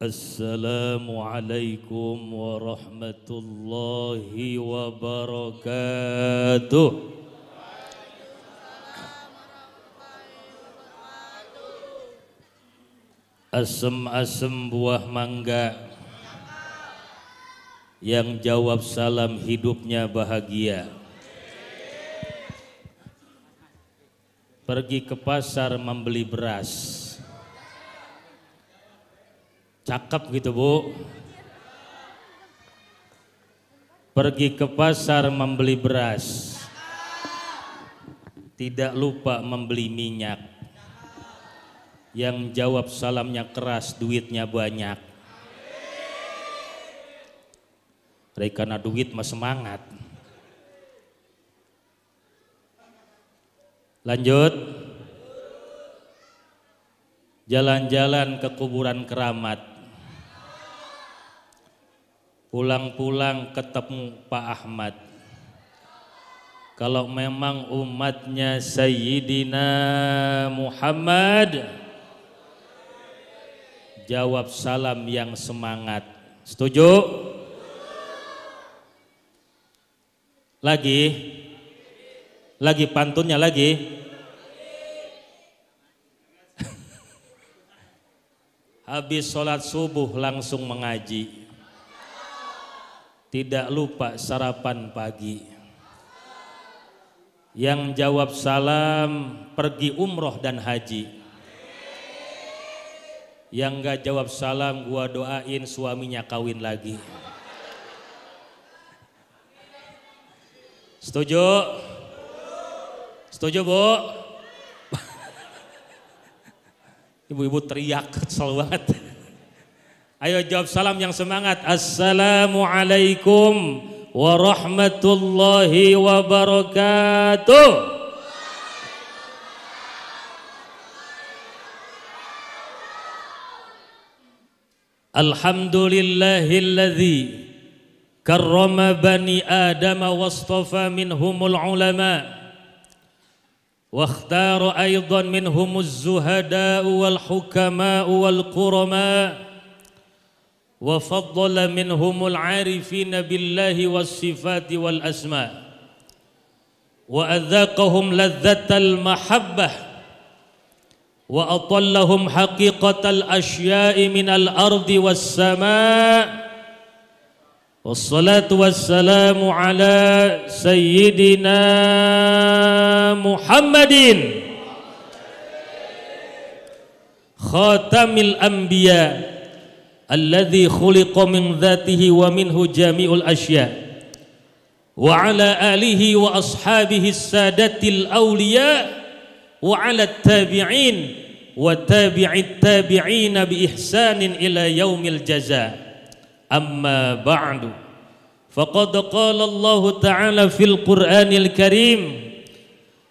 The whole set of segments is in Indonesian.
Assalamualaikum warahmatullahi wabarakatuh. Asem-asem buah mangga, yang jawab salam hidupnya bahagia. Pergi ke pasar membeli beras. Cakep gitu Bu. Pergi ke pasar membeli beras, tidak lupa membeli minyak. Yang jawab salamnya keras, duitnya banyak. Karena duit mah semangat. Lanjut. Jalan-jalan ke kuburan keramat. Pulang-pulang ketemu Pak Ahmad. Kalau memang umatnya Sayyidina Muhammad, jawab salam yang semangat. Setuju? Lagi pantunnya lagi. Habis sholat subuh langsung mengaji. Tidak lupa sarapan pagi. Yang jawab salam pergi umroh dan haji. Yang gak jawab salam gua doain suaminya kawin lagi. Setuju? Setuju Bu? Ibu-ibu teriak, kesel banget. Ayo jawab salam yang semangat. Assalamualaikum warahmatullahi wabarakatuh. Alhamdulillahilladzi karrama bani adama wastafa minhumul ulama wa ikhtara aidan minhumuz zuhada wal hukama wal qurama wa faddala minhumul arifina billahi was sifati wal asma wa adzaqahum ladzatal mahabbah wa atallahum haqiqatal asya'i minal ardi was sama'. Wassalatu wassalamu ala sayyidina Muhammadin khatamil anbiya alladzi khuliqa min dzatihi wa minhu jami'ul asya wa ala alihi wa ashabihi sadatil awliya wa ala tabi'in wa tabi'it tabi'in bi ihsanin ila yaumil jaza. Amma ba'du, faqad qala Allah ta'ala fil Qur'anil Karim,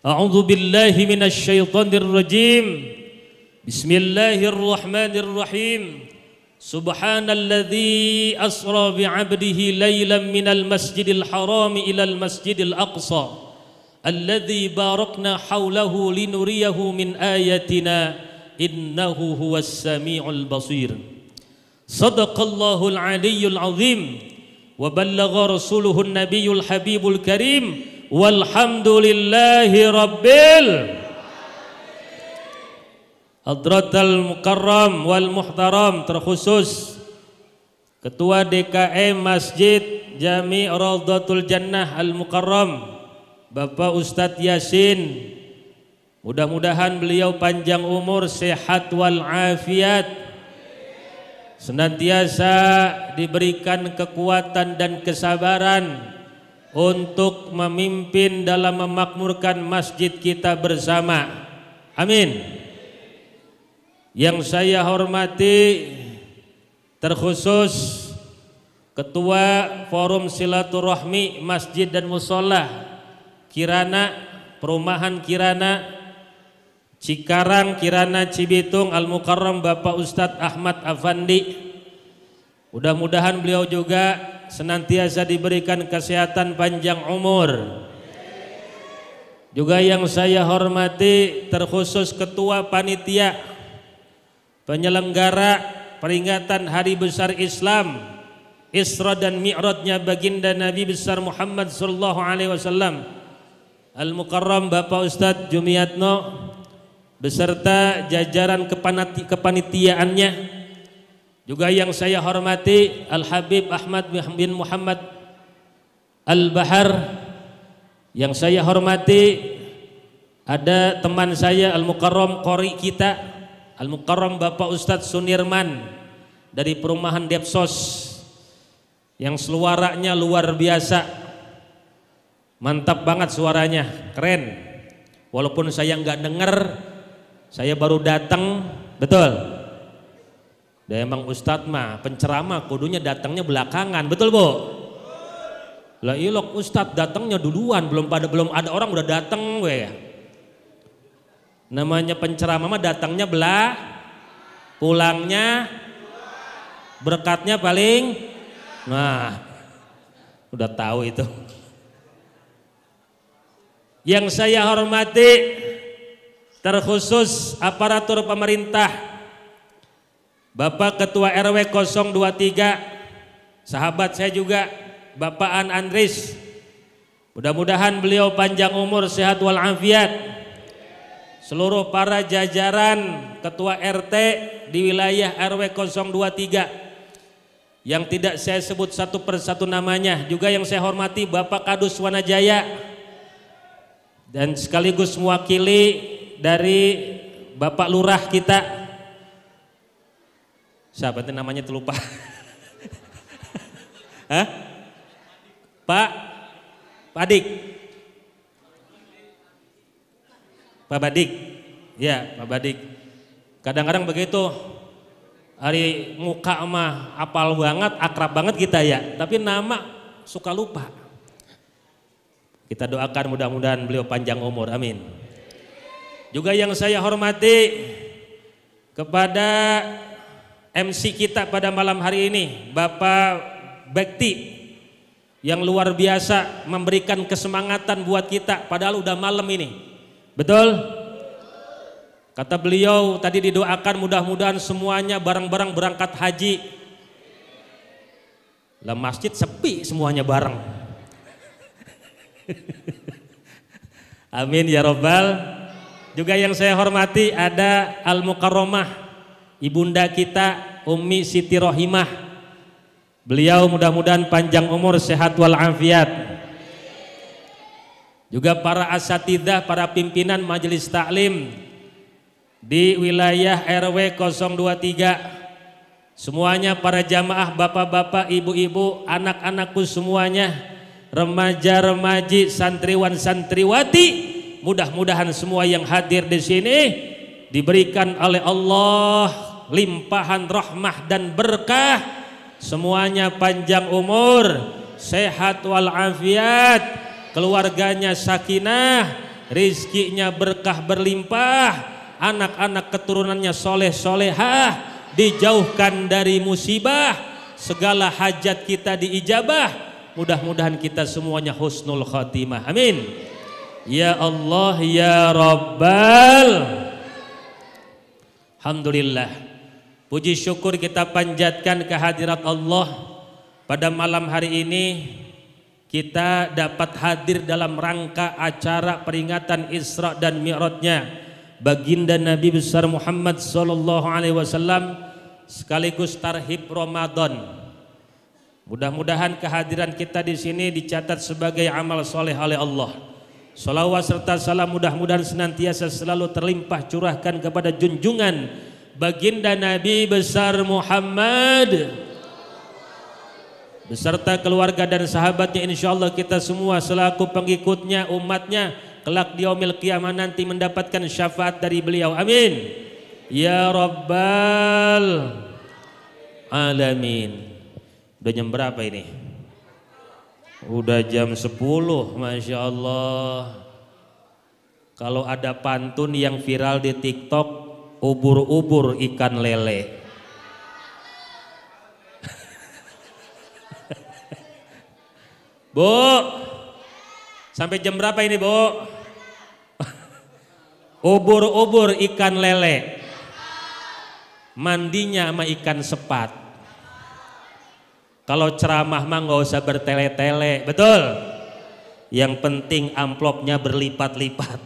a'udzu billahi minasy syaithanir rajim, bismillahirrahmanirrahim, subhanalladzi asra bi'abdihi laylan minal masjidil haram ilal masjidil aqsa alladzi barakna hawlahu linuriyahu min ayatina innahu huwas sami'ul basir. Sadaqallahul aliyyul azim wa ballagha rasuluhun nabiyyul habibul karim walhamdulillahi rabbil hadratal mukarram wal muhtaram, terkhusus Ketua DKM Masjid Jami Raudhatul Jannah Al Mukarram Bapak Ustadz Yasin, mudah-mudahan beliau panjang umur, sehat wal afiat, senantiasa diberikan kekuatan dan kesabaran untuk memimpin dalam memakmurkan masjid kita bersama. Amin. Yang saya hormati terkhusus Ketua Forum Silaturahmi Masjid dan Mushola Kirana, Perumahan Kirana Cikarang, Kirana, Cibitung, Al Mukarram Bapak Ustadz Ahmad Afandi. Mudah-mudahan beliau juga senantiasa diberikan kesehatan panjang umur. Juga yang saya hormati terkhusus Ketua Panitia Penyelenggara peringatan hari besar Islam, Isra dan Mi'rajnya baginda Nabi besar Muhammad sallallahu alaihi wasallam, Al-Mukarram Bapak Ustadz Jumiatno beserta jajaran kepanitiaannya, juga yang saya hormati Al-Habib Ahmad bin Muhammad Al-Bahar, yang saya hormati ada teman saya Al-Mukarram Qori kita, Al-Mukarram Bapak Ustadz Sunirman dari perumahan Depsos, yang suaranya luar biasa, mantap banget suaranya, keren. Walaupun saya nggak denger, saya baru datang, betul. Dan emang Ustadz mah penceramah kudunya datangnya belakangan, betul Bu? Lah ilok Ustadz datangnya duluan, belum ada orang udah datang we ya. Namanya penceramah mah datangnya pulangnya berkatnya paling, nah udah tahu itu. Yang saya hormati terkhusus aparatur pemerintah, Bapak Ketua RW 023, sahabat saya juga Bapak An Andris, mudah-mudahan beliau panjang umur, sehat walafiat. Seluruh para jajaran ketua RT di wilayah RW 023 yang tidak saya sebut satu persatu namanya, juga yang saya hormati Bapak Kadus Wanajaya dan sekaligus mewakili dari Bapak Lurah kita, siapa itu namanya terlupa. Hah? Pak Adik, Pak Badik, ya Pak Badik. Kadang-kadang begitu, hari muka mah apal banget, akrab banget kita ya, tapi nama suka lupa. Kita doakan mudah-mudahan beliau panjang umur, amin. Juga yang saya hormati kepada MC kita pada malam hari ini, Bapak Bekti, yang luar biasa memberikan kesemangatan buat kita padahal udah malam ini. Betul? Kata beliau tadi didoakan mudah-mudahan semuanya bareng-bareng berangkat haji. Lah masjid sepi semuanya bareng. Amin ya robbal. Juga yang saya hormati ada Al-Mukarramah ibunda kita Ummi Siti Rohimah. Beliau mudah-mudahan panjang umur, sehat walafiat. Juga para asatidzah, para pimpinan majelis taklim di wilayah RW 023, semuanya para jamaah, bapak-bapak, ibu-ibu, anak-anakku semuanya, remaja-remaji, santriwan, santriwati, mudah-mudahan semua yang hadir di sini diberikan oleh Allah limpahan rahmah dan berkah, semuanya panjang umur, sehat walafiat, keluarganya sakinah, rizkinya berkah berlimpah, anak-anak keturunannya soleh solehah, dijauhkan dari musibah, segala hajat kita diijabah, mudah-mudahan kita semuanya husnul khatimah, amin ya Allah ya Rabbal. Alhamdulillah, puji syukur kita panjatkan kehadirat Allah pada malam hari ini. Kita dapat hadir dalam rangka acara peringatan Isra dan Mi'rajnya baginda Nabi besar Muhammad sallallahu alaihi wasallam, sekaligus tarhib Ramadan. Mudah-mudahan kehadiran kita di sini dicatat sebagai amal soleh oleh Allah. Salawat serta salam mudah-mudahan senantiasa selalu terlimpah curahkan kepada junjungan baginda Nabi besar Muhammad beserta keluarga dan sahabatnya, insyaallah kita semua selaku pengikutnya, umatnya, kelak di yaumil qiyamah nanti mendapatkan syafaat dari beliau, amin ya Rabbal Alamin. Udah jam berapa ini? Udah jam 10, Masya Allah. Kalau ada pantun yang viral di TikTok, ubur-ubur ikan lele. Bu, sampai jam berapa ini Bu? Ubur-ubur ikan lele. mandinya sama ikan sepat. Kalau ceramah mah nggak usah bertele-tele, betul? Yang penting amplopnya berlipat-lipat.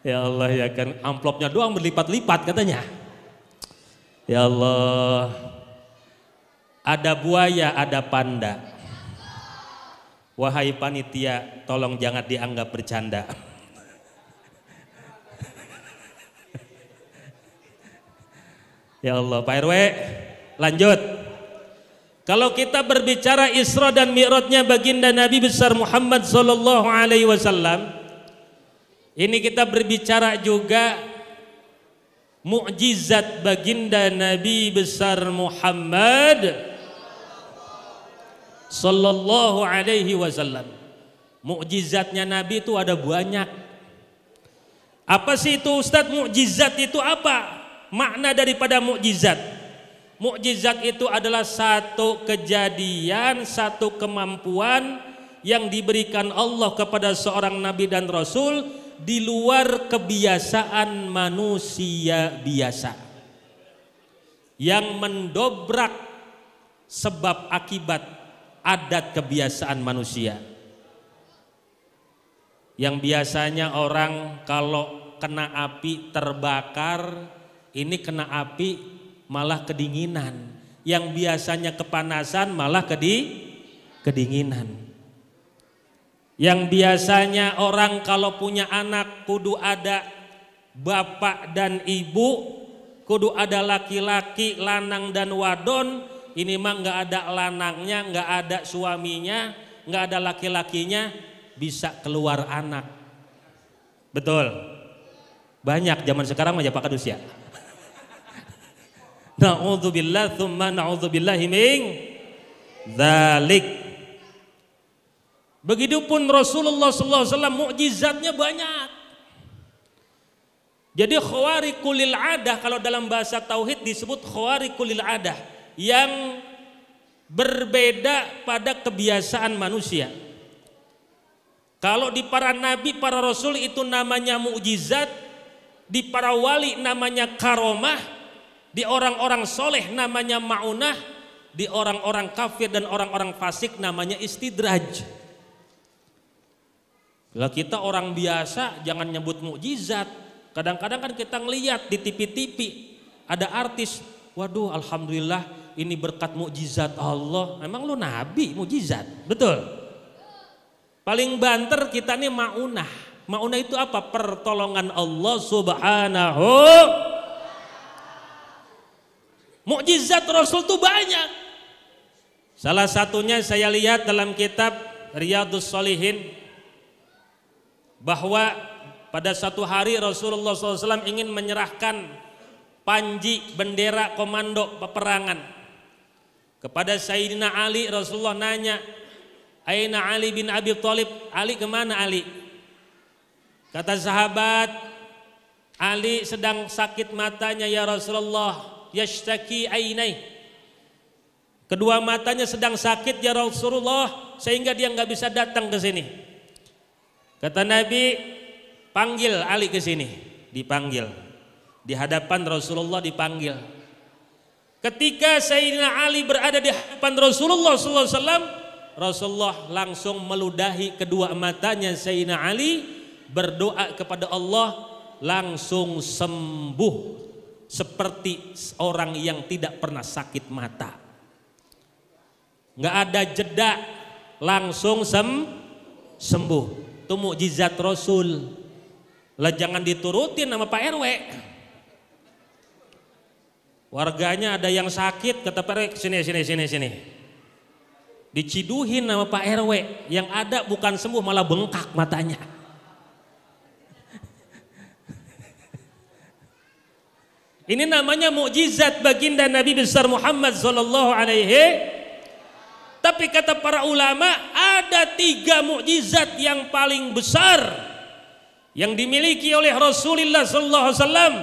Ya Allah, ya kan amplopnya doang berlipat-lipat katanya. Ya Allah, ada buaya, ada panda. Wahai panitia, tolong jangan dianggap bercanda. Ya Allah, Pak RW, lanjut. Kalau kita berbicara Isra dan Mi'rajnya baginda Nabi besar Muhammad sallallahu alaihi wasallam, ini kita berbicara juga mukjizat baginda Nabi besar Muhammad sallallahu alaihi wasallam. Mukjizatnya Nabi itu ada banyak. Apa sih itu Ustadz? Mukjizat itu apa? Makna daripada mukjizat. Mukjizat itu adalah satu kejadian, satu kemampuan yang diberikan Allah kepada seorang nabi dan rasul di luar kebiasaan manusia biasa, yang mendobrak sebab akibat adat kebiasaan manusia. Yang biasanya orang kalau kena api terbakar, ini kena api malah kedinginan. Yang biasanya kepanasan malah kedinginan. Yang biasanya orang kalau punya anak kudu ada bapak dan ibu, kudu ada laki-laki, lanang dan wadon. Ini mah nggak ada lanangnya, nggak ada suaminya, nggak ada laki-lakinya, bisa keluar anak. Betul. Banyak zaman sekarang aja Pak Kadus ya. Na'udzubillah tsumma na'udzubillahi min dzalik. Begitupun Rasulullah SAW mukjizatnya banyak. Jadi khawariqul adah, kalau dalam bahasa tauhid disebut khawariqul adah, yang berbeda pada kebiasaan manusia. Kalau di para nabi, para rasul itu namanya mukjizat, di para wali namanya karomah, di orang-orang soleh namanya maunah, di orang-orang kafir dan orang-orang fasik namanya istidraj. Kalau kita orang biasa jangan nyebut mukjizat. Kadang-kadang kan kita ngelihat di TV-TV ada artis, waduh alhamdulillah ini berkat mukjizat Allah. Emang lu nabi mukjizat? Betul. Paling banter kita nih maunah. Maunah itu apa? Pertolongan Allah Subhanahu. Mukjizat Rasul itu banyak. Salah satunya saya lihat dalam kitab Riyadhus Shalihin, bahwa pada satu hari Rasulullah SAW ingin menyerahkan panji bendera komando peperangan kepada Sayyidina Ali. Rasulullah nanya, Aina Ali bin Abi Thalib, Ali kemana Ali? Kata sahabat, Ali sedang sakit matanya ya Rasulullah, yashtaki ainai. Kedua matanya sedang sakit ya Rasulullah, sehingga dia nggak bisa datang ke sini. Kata Nabi, panggil Ali ke sini. Dipanggil. Di hadapan Rasulullah dipanggil. Ketika Sayyidina Ali berada di hadapan Rasulullah SAW, Rasulullah langsung meludahi kedua matanya Sayyidina Ali, berdoa kepada Allah, langsung sembuh seperti orang yang tidak pernah sakit mata. Nggak ada jeda, langsung sembuh. Itu mukjizat Rasul. Lah jangan diturutin sama Pak RW. Warganya ada yang sakit, kata Pak RW, sini. Diciduhin sama Pak RW, yang ada bukan sembuh malah bengkak matanya. Ini namanya mukjizat baginda Nabi besar Muhammad sallallahu alaihi. Tapi kata para ulama, ada 3 mukjizat yang paling besar yang dimiliki oleh Rasulullah sallallahu alaihi wasallam.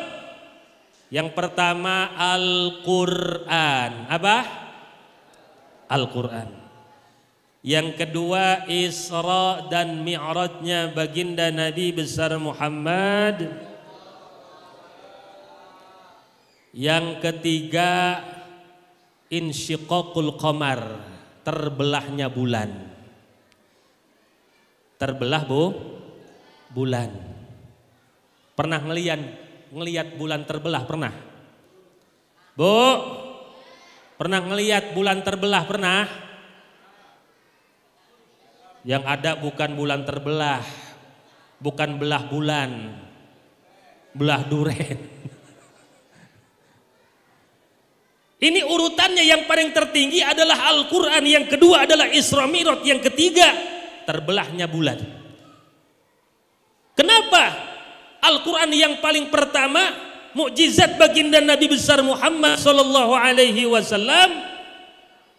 Yang pertama Al-Qur'an. Apa? Al-Qur'an. Yang kedua Isra dan Mi'rajnya baginda Nabi besar Muhammad. Yang ketiga insyiqaqul qamar, terbelahnya bulan. Terbelah bulan. Pernah ngelihat bulan terbelah pernah? Bu, pernah ngelihat bulan terbelah pernah? Yang ada bukan bulan terbelah, bukan belah bulan, belah duren. Ini urutannya, yang paling tertinggi adalah Al-Quran, yang kedua adalah Isra Mi'raj, yang ketiga terbelahnya bulan. Kenapa Al-Quran yang paling pertama, mukjizat baginda Nabi besar Muhammad sallallahu alaihi wasallam?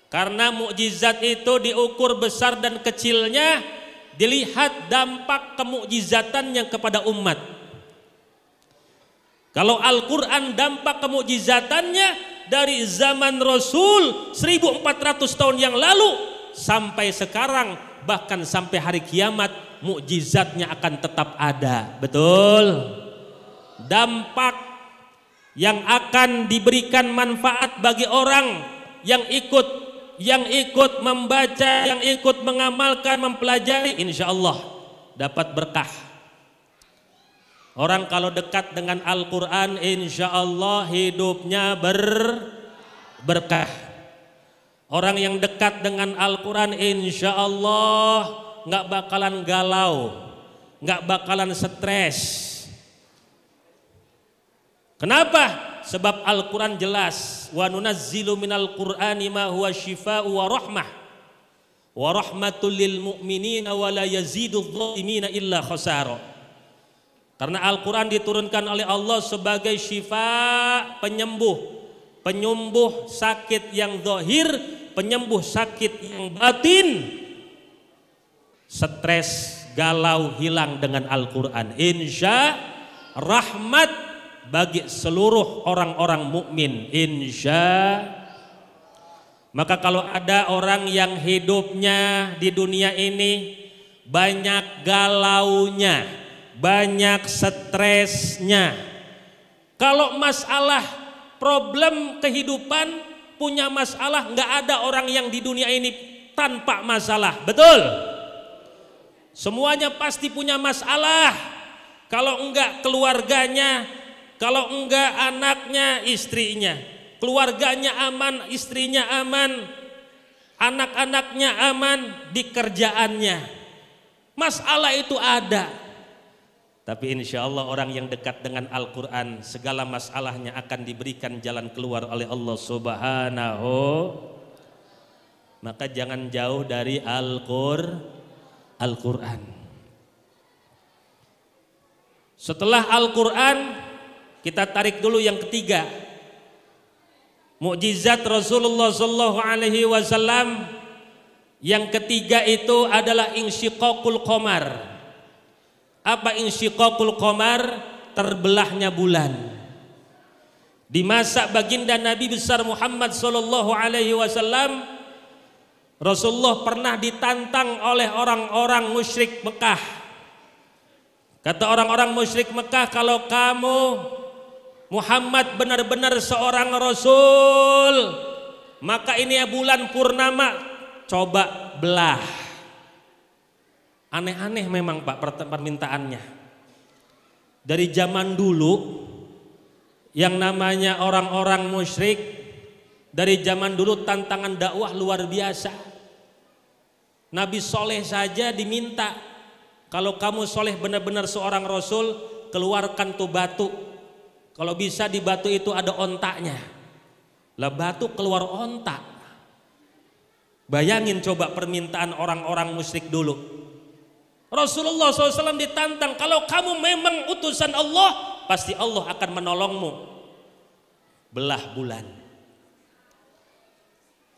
Karena mukjizat itu diukur besar dan kecilnya dilihat dampak kemukjizatannya kepada umat. Kalau Al-Quran dampak kemukjizatannya dari zaman Rasul 1400 tahun yang lalu sampai sekarang, bahkan sampai hari kiamat, mukjizatnya akan tetap ada. Betul? Dampak yang akan diberikan manfaat bagi orang yang ikut membaca, yang ikut mengamalkan, mempelajari, insya Allah dapat berkah. Orang kalau dekat dengan Al-Quran, insya Allah hidupnya berkah. Orang yang dekat dengan Al-Quran, insya Allah nggak bakalan galau, nggak bakalan stres. Kenapa? Sebab Al-Quran jelas, wa nunazzilu minal Qur'ani ma huwa shifaa'u wa rahmah wa rahmatul lil mu'minina wa la yazidudz zalimina illa khasara. Karena Al-Quran diturunkan oleh Allah sebagai syifa, penyembuh sakit yang zahir, penyembuh sakit yang batin. Stres, galau hilang dengan Al-Quran. Insya rahmat bagi seluruh orang-orang mukmin, insya. Maka kalau ada orang yang hidupnya di dunia ini banyak galaunya, banyak stresnya, kalau masalah problem kehidupan, punya masalah, nggak ada orang yang di dunia ini tanpa masalah. Betul? Semuanya pasti punya masalah. Kalau enggak keluarganya, kalau enggak anaknya, istrinya, keluarganya aman, istrinya aman, anak-anaknya aman, di kerjaannya. Masalah itu ada. Tapi insya Allah orang yang dekat dengan Al-Quran, segala masalahnya akan diberikan jalan keluar oleh Allah Subhanahu. Maka jangan jauh dari Al-Quran. Setelah Al-Quran, kita tarik dulu yang ketiga, mukjizat Rasulullah sallallahu alaihi wasallam. Yang ketiga itu adalah insyiqaqul qamar. Apa insyiqaqul qamar? Terbelahnya bulan. Di masa baginda Nabi besar Muhammad sallallahu alaihi wasallam, Rasulullah pernah ditantang oleh orang-orang musyrik Mekah. Kata orang-orang musyrik Mekah, kalau kamu Muhammad benar-benar seorang Rasul, maka ini ya bulan purnama, coba belah. Aneh-aneh memang Pak permintaannya. Dari zaman dulu yang namanya orang-orang musyrik, dari zaman dulu tantangan dakwah luar biasa. Nabi Soleh saja diminta, kalau kamu soleh benar-benar seorang Rasul, keluarkan tuh batu. Kalau bisa di batu itu ada ontaknya. Lah batu keluar ontak. Bayangin coba permintaan orang-orang musyrik dulu. Rasulullah SAW ditantang, kalau kamu memang utusan Allah, pasti Allah akan menolongmu. Belah bulan.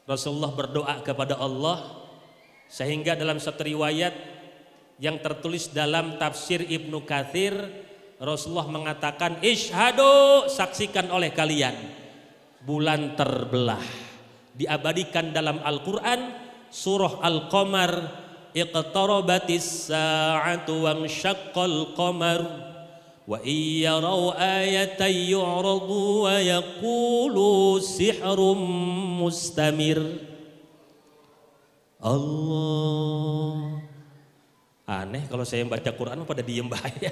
Rasulullah berdoa kepada Allah, sehingga dalam satu riwayat yang tertulis dalam tafsir Ibnu Katsir, Rasulullah mengatakan, ishadu, saksikan oleh kalian, bulan terbelah. Diabadikan dalam Al-Quran surah Al-Qamar, iqtarabatis sa'atu wansyaqqal qamar wa iyyaraw ayatan yu'radu wa yaqulu sihrun mustamir. Allah, aneh kalau saya baca Quran pada diem bahaya.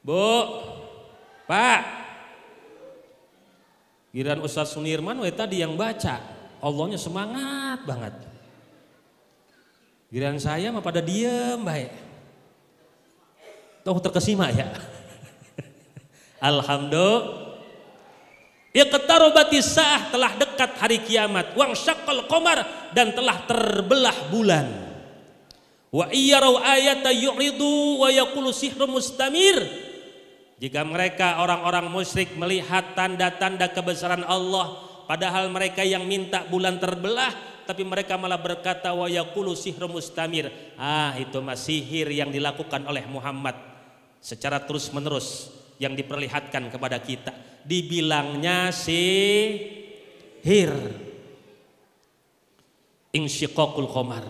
Bu, Pak, giliran Ustaz Sunirman tadi yang baca, Allahnya semangat banget. Giliran saya mah pada diem baik. Tuh terkesima ya. Alhamdulillah. Iqtarabatis sa'ah, telah dekat hari kiamat. Wansyaqqal qamar, dan telah terbelah bulan. Wa iyyaraw ayatan yu'ridu wa yaqulu sihrun mustamir. Jika mereka orang-orang musyrik melihat tanda-tanda kebesaran Allah, padahal mereka yang minta bulan terbelah, tapi mereka malah berkata wa yaqulu sihrun mustamir. Itu mah sihir yang dilakukan oleh Muhammad secara terus-menerus yang diperlihatkan kepada kita. Dibilangnya sihir. Insyiqaqul qamar.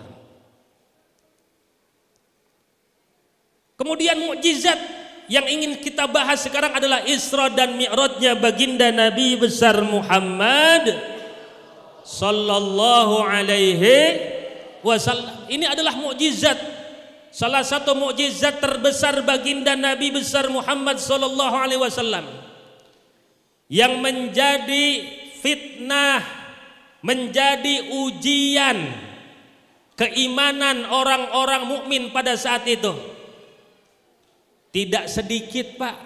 Kemudian mukjizat yang ingin kita bahas sekarang adalah Isra dan Mi'rajnya baginda Nabi besar Muhammad sallallahu alaihi wasallam. Ini adalah mukjizat, salah satu mukjizat terbesar baginda Nabi besar Muhammad sallallahu alaihi wasallam yang menjadi fitnah, menjadi ujian keimanan orang-orang mukmin pada saat itu. Tidak sedikit Pak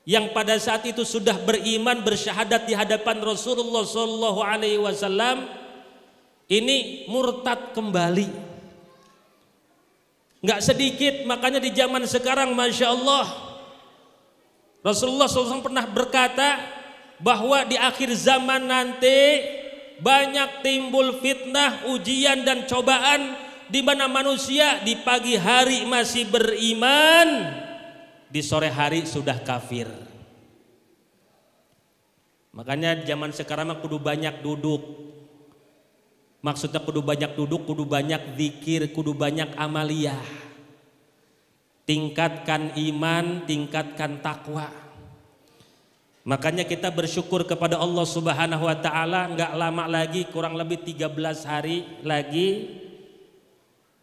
yang pada saat itu sudah beriman bersyahadat di hadapan Rasulullah sallallahu alaihi wasallam ini murtad kembali. Enggak sedikit, makanya di zaman sekarang Masya Allah Rasulullah SAW pernah berkata bahwa di akhir zaman nanti banyak timbul fitnah, ujian dan cobaan di mana manusia di pagi hari masih beriman, di sore hari sudah kafir. Makanya zaman sekarang kudu banyak duduk. Maksudnya kudu banyak duduk, kudu banyak zikir, kudu banyak amaliyah. Tingkatkan iman, tingkatkan takwa. Makanya kita bersyukur kepada Allah Subhanahu wa taala, enggak lama lagi, kurang lebih 13 hari lagi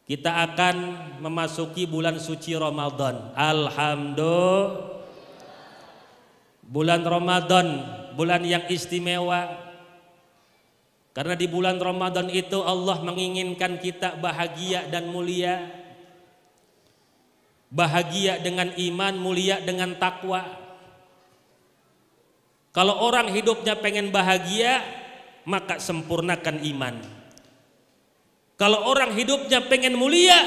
kita akan memasuki bulan suci Ramadan. Alhamdulillah. Bulan Ramadan, bulan yang istimewa. Karena di bulan Ramadan itu Allah menginginkan kita bahagia dan mulia. Bahagia dengan iman, mulia dengan takwa. Kalau orang hidupnya pengen bahagia, maka sempurnakan iman. Kalau orang hidupnya pengen mulia,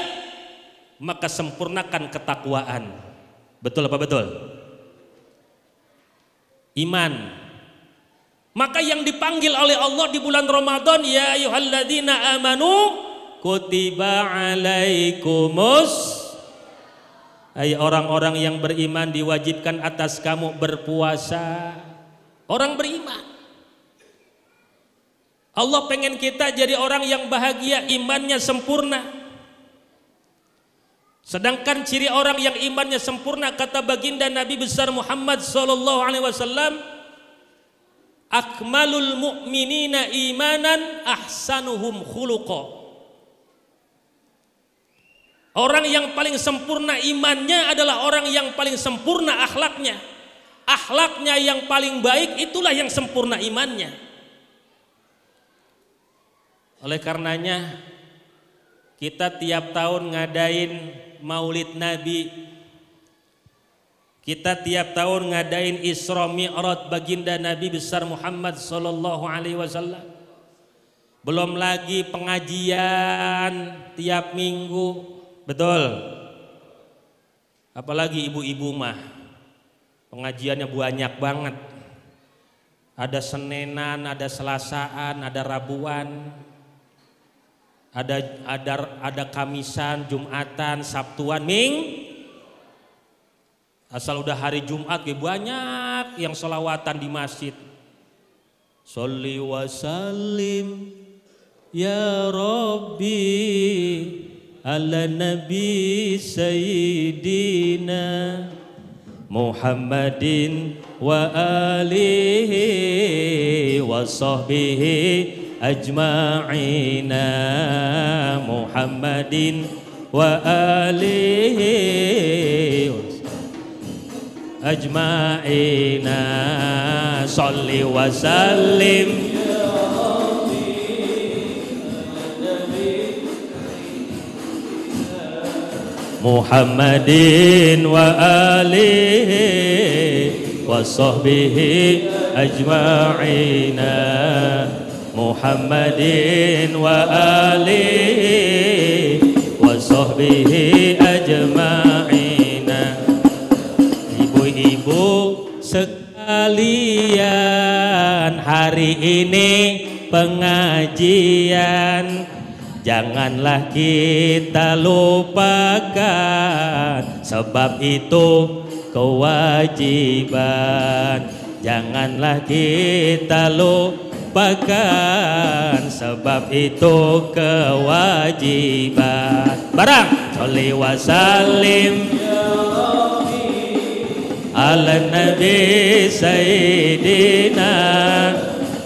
maka sempurnakan ketakwaan. Betul apa betul? Iman. Maka yang dipanggil oleh Allah di bulan Ramadan, ya ayyuhalladzina amanu kutiba alaikumus, hai orang-orang yang beriman diwajibkan atas kamu berpuasa. Orang beriman. Allah pengen kita jadi orang yang bahagia, imannya sempurna. Sedangkan ciri orang yang imannya sempurna kata baginda Nabi besar Muhammad sallallahu alaihi wasallam, akmalul mu'minina imanan ahsanuhum khuluqa. Orang yang paling sempurna imannya adalah orang yang paling sempurna akhlaknya. Akhlaknya yang paling baik itulah yang sempurna imannya. Oleh karenanya kita tiap tahun ngadain Maulid Nabi. Kita tiap tahun ngadain Isra Mi'raj baginda Nabi besar Muhammad sallallahu alaihi wasallam. Belum lagi pengajian tiap minggu. Betul. Apalagi ibu-ibu mah pengajiannya banyak banget. Ada Senenan, ada Selasaan, ada Rabuan, ada Kamisan, Jumatan, Sabtuan, asal udah hari Jumat banyak yang sholawatan di masjid. Sholli wa sallim Ya Rabbi ala Nabi Sayyidina Muhammadin wa alihi wa sahbihi ajma'ina Muhammadin wa alihi ajma'ina salli wa sallim Muhammadin wa alihi wa sahbihi ajma'ina Muhammadin wa alihi wa sahbihi ajma'ina. Ibu-ibu sekalian, hari ini pengajian janganlah kita lupakan, sebab itu kewajiban. Janganlah kita lupakan, sebab itu kewajiban. Barang sholli wa sallim ala Nabi Sayyidina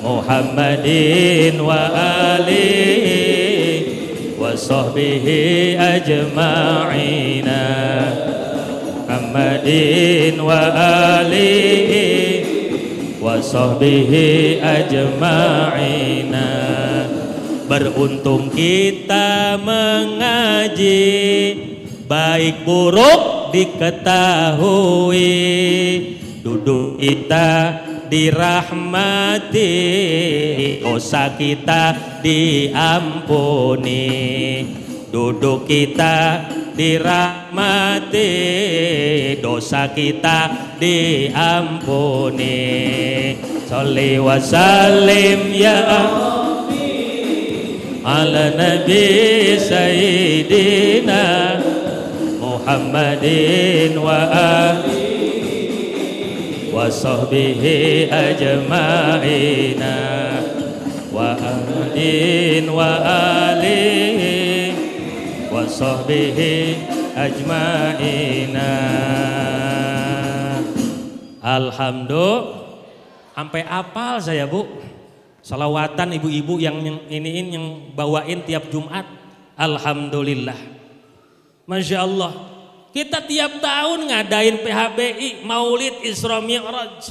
Muhammadin wa alihi wa sahbihi ajma'ina Muhammadin wa alihi wa sahbihi ajma'ina. Beruntung kita mengaji, baik buruk diketahui, duduk kita dirahmati, dosa kita diampuni, duduk kita dirahmati, dosa kita diampuni. Sholli wa sallim ya ala Nabi Sayyidina Muhammadin wa alihi wa sahbihi ajma'ina wa alihi wa alihi wa sahbihi ajma'ina. Alhamdulillah, sampai apal saya Bu salawatan ibu-ibu yang iniin yang bawain tiap Jumat. Alhamdulillah, Masya Allah. Kita tiap tahun ngadain PHBI Maulid Isra Mi'raj.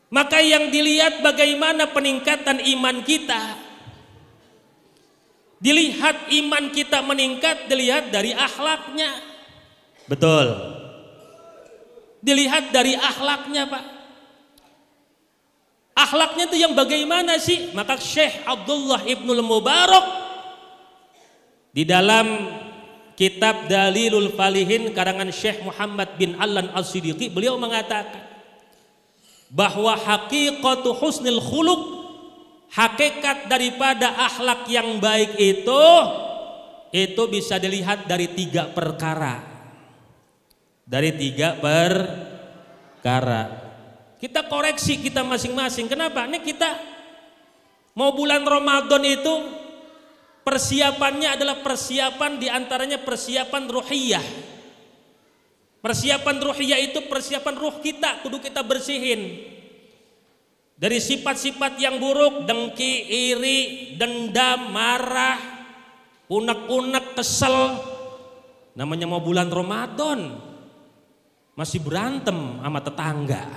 Maka yang dilihat bagaimana peningkatan iman kita. Dilihat iman kita meningkat, dilihat dari akhlaknya. Betul. Dilihat dari akhlaknya Pak. Akhlaknya itu yang bagaimana sih? Maka Syekh Abdullah Ibnul Mubarak di dalam kitab Dalilul Falihin karangan Syekh Muhammad bin Allan As-Siddiqi, beliau mengatakan bahwa hakikatu husnil khuluq, hakikat daripada akhlak yang baik itu bisa dilihat dari 3 perkara. Dari 3 perkara. Kita koreksi kita masing-masing. Kenapa? Ini kita mau bulan Ramadan itu persiapannya adalah persiapan diantaranya persiapan ruhiyah. Persiapan ruhiyah itu persiapan ruh kita, kudu kita bersihin dari sifat-sifat yang buruk, dengki, iri, dendam, marah, unek-unek, kesel. Namanya mau bulan Ramadan masih berantem sama tetangga.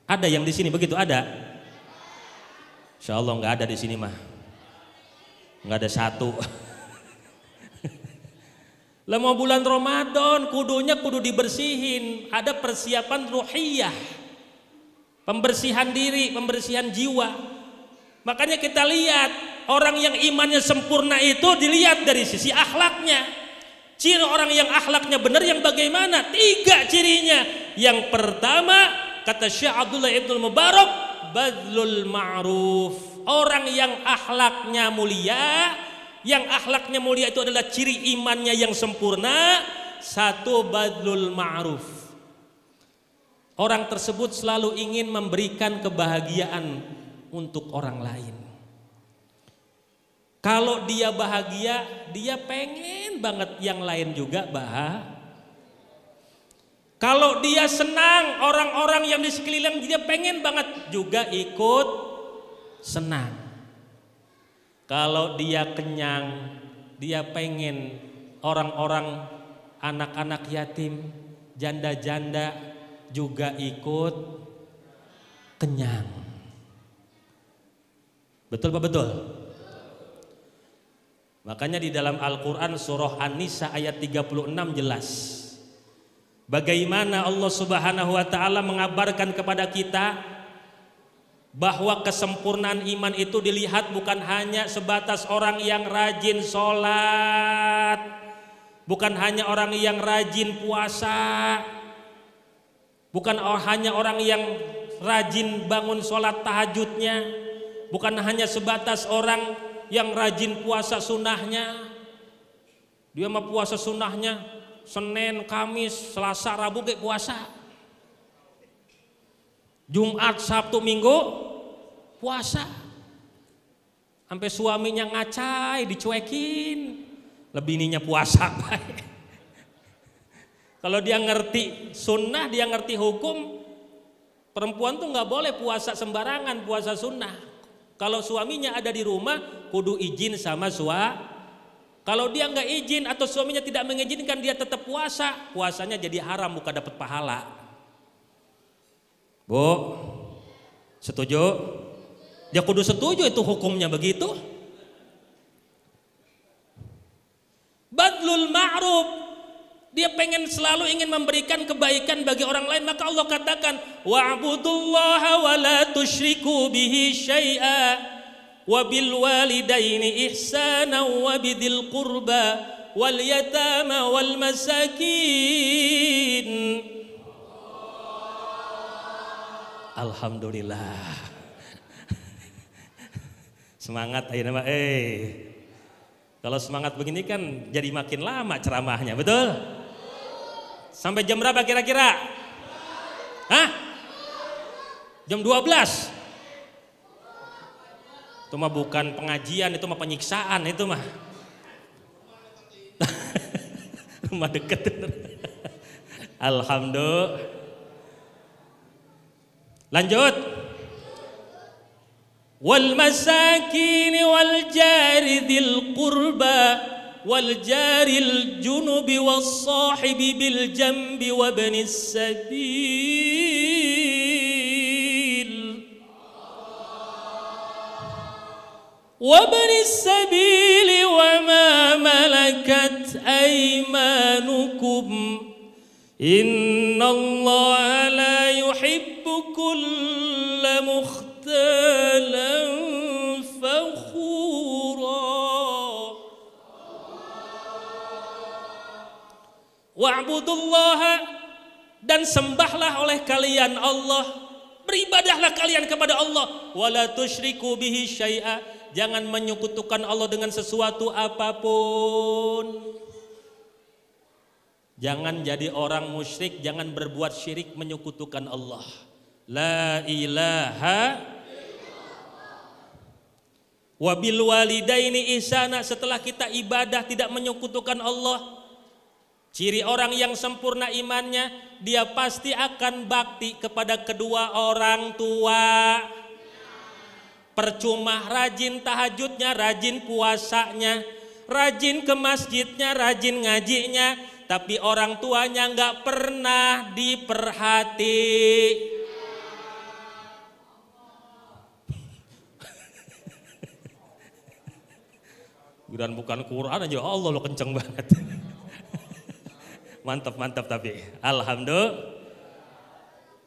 Ada yang di sini begitu? Ada? Insya Allah nggak ada di sini mah. Nggak ada satu. Lah mau bulan Ramadan kudu dibersihin, ada persiapan ruhiyah, pembersihan diri, pembersihan jiwa. Makanya kita lihat orang yang imannya sempurna itu dilihat dari sisi akhlaknya. Ciri orang yang akhlaknya benar yang bagaimana? 3 cirinya. Yang pertama kata Syekh Abdullah Ibnul Mubarak, badlul ma'ruf. Orang yang akhlaknya mulia, itu adalah ciri imannya yang sempurna. 1, badlul ma'ruf. Orang tersebut selalu ingin memberikan kebahagiaan untuk orang lain. Kalau dia bahagia, dia pengen banget yang lain juga bahagia. Kalau dia senang, orang-orang yang di sekeliling dia pengen banget juga ikut senang. Kalau dia kenyang, dia pengen orang-orang, anak-anak yatim, janda-janda juga ikut kenyang. Betul Pak? Betul. Makanya di dalam Al-Quran surah An-Nisa ayat 36 jelas bagaimana Allah Subhanahu wa taala mengabarkan kepada kita bahwa kesempurnaan iman itu dilihat bukan hanya sebatas orang yang rajin sholat, bukan hanya orang yang rajin puasa, bukan hanya orang yang rajin bangun sholat tahajudnya, bukan hanya sebatas orang yang rajin puasa sunnahnya. Dia mah puasa sunnahnya Senin, Kamis, Selasa, Rabu kayak puasa. Jumat, Sabtu, Minggu puasa. Sampai suaminya ngacai, dicuekin. Lebih ininya puasa. Kalau dia ngerti sunnah, dia ngerti hukum, perempuan tuh nggak boleh puasa sembarangan, puasa sunnah. Kalau suaminya ada di rumah, kudu izin sama suami. Kalau dia nggak izin atau suaminya tidak mengizinkan, dia tetap puasa, puasanya jadi haram, bukan dapat pahala. Bu, setuju? Dia kudu setuju, itu hukumnya begitu. Badlul ma'ruf, dia pengen selalu ingin memberikan kebaikan bagi orang lain, maka Allah katakan wa'budullaha wa la tusyriku bihi syai'a wa bil walidaini ihsana wa bidil qurba wal yatama wal masakin. Alhamdulillah. Semangat ayo nama Kalau semangat begini kan jadi makin lama ceramahnya, betul? Sampai jam berapa kira-kira? Hah? Jam 12? Itu mah bukan pengajian, itu mah penyiksaan itu mah. Rumah dekat. Alhamdulillah. Lanjut. Wal masakin wal jari dzil qurba wal jaril junubi was sahibi bil jambi wa banis sabil. وابن السبيل وما ملكت أيمانكم إن الله لا يحب كل مختال فخورا واعبدوا الله dan sembahlah oleh kalian Allah, beribadahlah kalian kepada Allah, wala tusyriku bihi syai'a, jangan menyekutukan Allah dengan sesuatu apapun. Jangan jadi orang musyrik, jangan berbuat syirik menyekutukan Allah. La ilaha wa bil walidaini ihsana, setelah kita ibadah tidak menyekutukan Allah. Ciri orang yang sempurna imannya, dia pasti akan bakti kepada kedua orang tua. Percuma rajin tahajudnya, rajin puasanya, rajin ke masjidnya, rajin ngajinya, tapi orang tuanya nggak pernah diperhati. Giliran bukan Quran aja Allah lo kenceng banget. Mantap tapi alhamdulillah.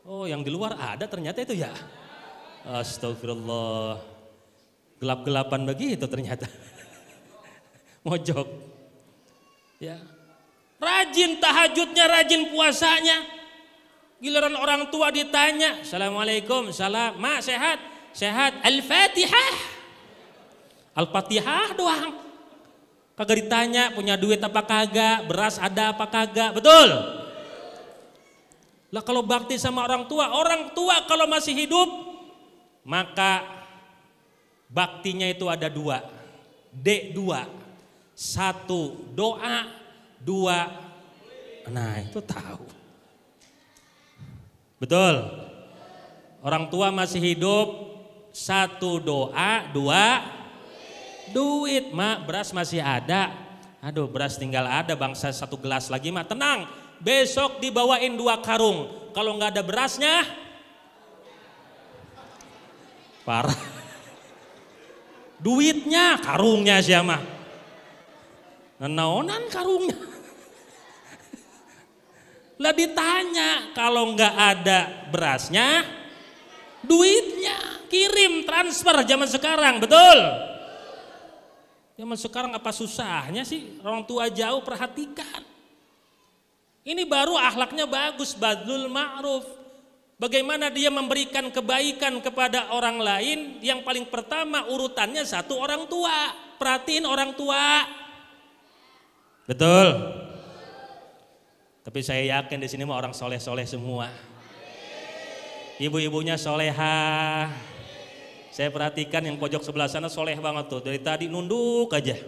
Oh yang di luar ada ternyata itu ya. Astagfirullah, gelap-gelapan begitu ternyata. Mojok ya, rajin tahajudnya, rajin puasanya. Giliran orang tua ditanya, assalamualaikum, salam, mak sehat, sehat, al-fatihah, al-fatihah doang. Kagak ditanya punya duit apa kagak, beras ada apa kagak, betul? Lah kalau bakti sama orang tua kalau masih hidup, maka baktinya itu ada dua. D2. 1 doa, 2. Nah, itu tahu. Betul. Orang tua masih hidup, 1 doa, 2 duit. Mak, beras masih ada. Aduh, beras tinggal ada bangsa 1 gelas lagi, mak. Tenang, besok dibawain 2 karung. Kalau nggak ada berasnya, parah. Duitnya, karungnya siapa? Naonan karungnya. Lah ditanya, kalau nggak ada berasnya, duitnya kirim transfer zaman sekarang, betul? Zaman sekarang apa susahnya sih orang tua jauh, perhatikan. Ini baru akhlaknya bagus, badlul ma'ruf. Bagaimana dia memberikan kebaikan kepada orang lain, yang paling pertama urutannya 1 orang tua. Perhatiin orang tua. Betul? Tapi saya yakin di sini mah orang soleh-soleh semua. Ibu-ibunya solehah. Saya perhatikan yang pojok sebelah sana soleh banget tuh. Dari tadi nunduk aja.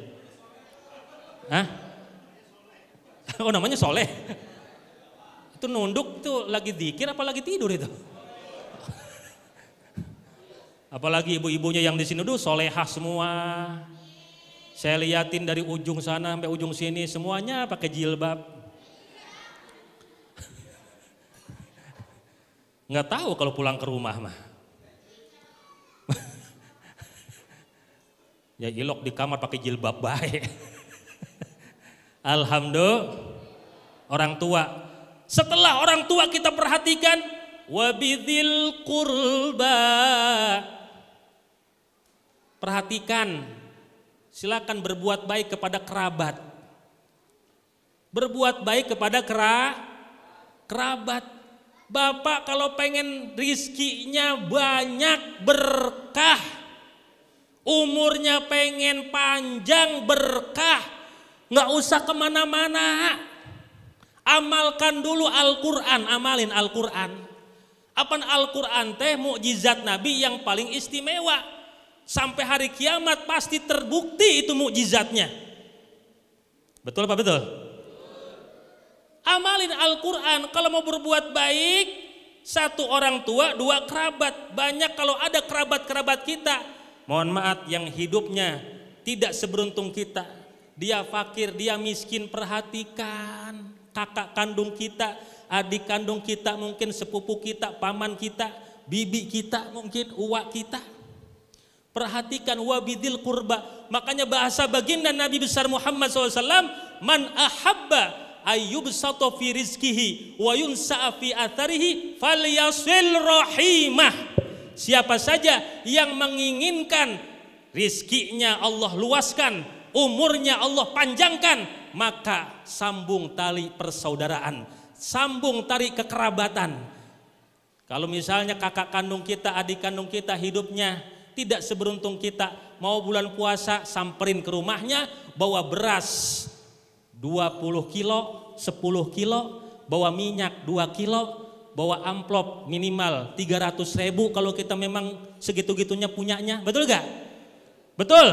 Hah? Oh, namanya soleh? Itu nunduk tuh lagi dzikir apa lagi tidur itu? Apalagi ibu-ibunya yang di sini tuh solehah semua. Saya liatin dari ujung sana sampai ujung sini semuanya pakai jilbab. Nggak tahu kalau pulang ke rumah mah. Ya ilok di kamar pakai jilbab baik. Alhamdulillah orang tua. Setelah orang tua kita perhatikan, wabidzil qurba. Perhatikan, silakan berbuat baik kepada kerabat. Berbuat baik kepada kerabat. Bapak kalau pengen rizkinya banyak berkah, umurnya pengen panjang berkah, nggak usah kemana-mana. Amalkan dulu Al-Quran, amalin Al-Quran. Apaan Al-Quran teh mukjizat Nabi yang paling istimewa. Sampai hari kiamat pasti terbukti itu mukjizatnya. Betul apa betul? Amalin Al-Quran. Kalau mau berbuat baik, 1 orang tua, 2 kerabat. Banyak kalau ada kerabat-kerabat kita, mohon maaf, yang hidupnya tidak seberuntung kita. Dia fakir, dia miskin, perhatikan. Kakak kandung kita, adik kandung kita, mungkin sepupu kita, paman kita, bibi kita, mungkin uwak kita. Perhatikan wabidil qurba. Makanya bahasa baginda Nabi besar Muhammad SAW, man ahabba ayyubsata fi rizkihi wa yunsa'a fi atharihi falyasil rahimah. Siapa saja yang menginginkan rizkinya Allah luaskan, umurnya Allah panjangkan, maka sambung tali persaudaraan, sambung tali kekerabatan. Kalau misalnya kakak kandung kita, adik kandung kita hidupnya tidak seberuntung kita, mau bulan puasa samperin ke rumahnya, bawa beras 20 kilo, 10 kilo, bawa minyak 2 kilo, bawa amplop minimal 300.000 kalau kita memang segitu-gitunya punyanya, betul gak? Betul.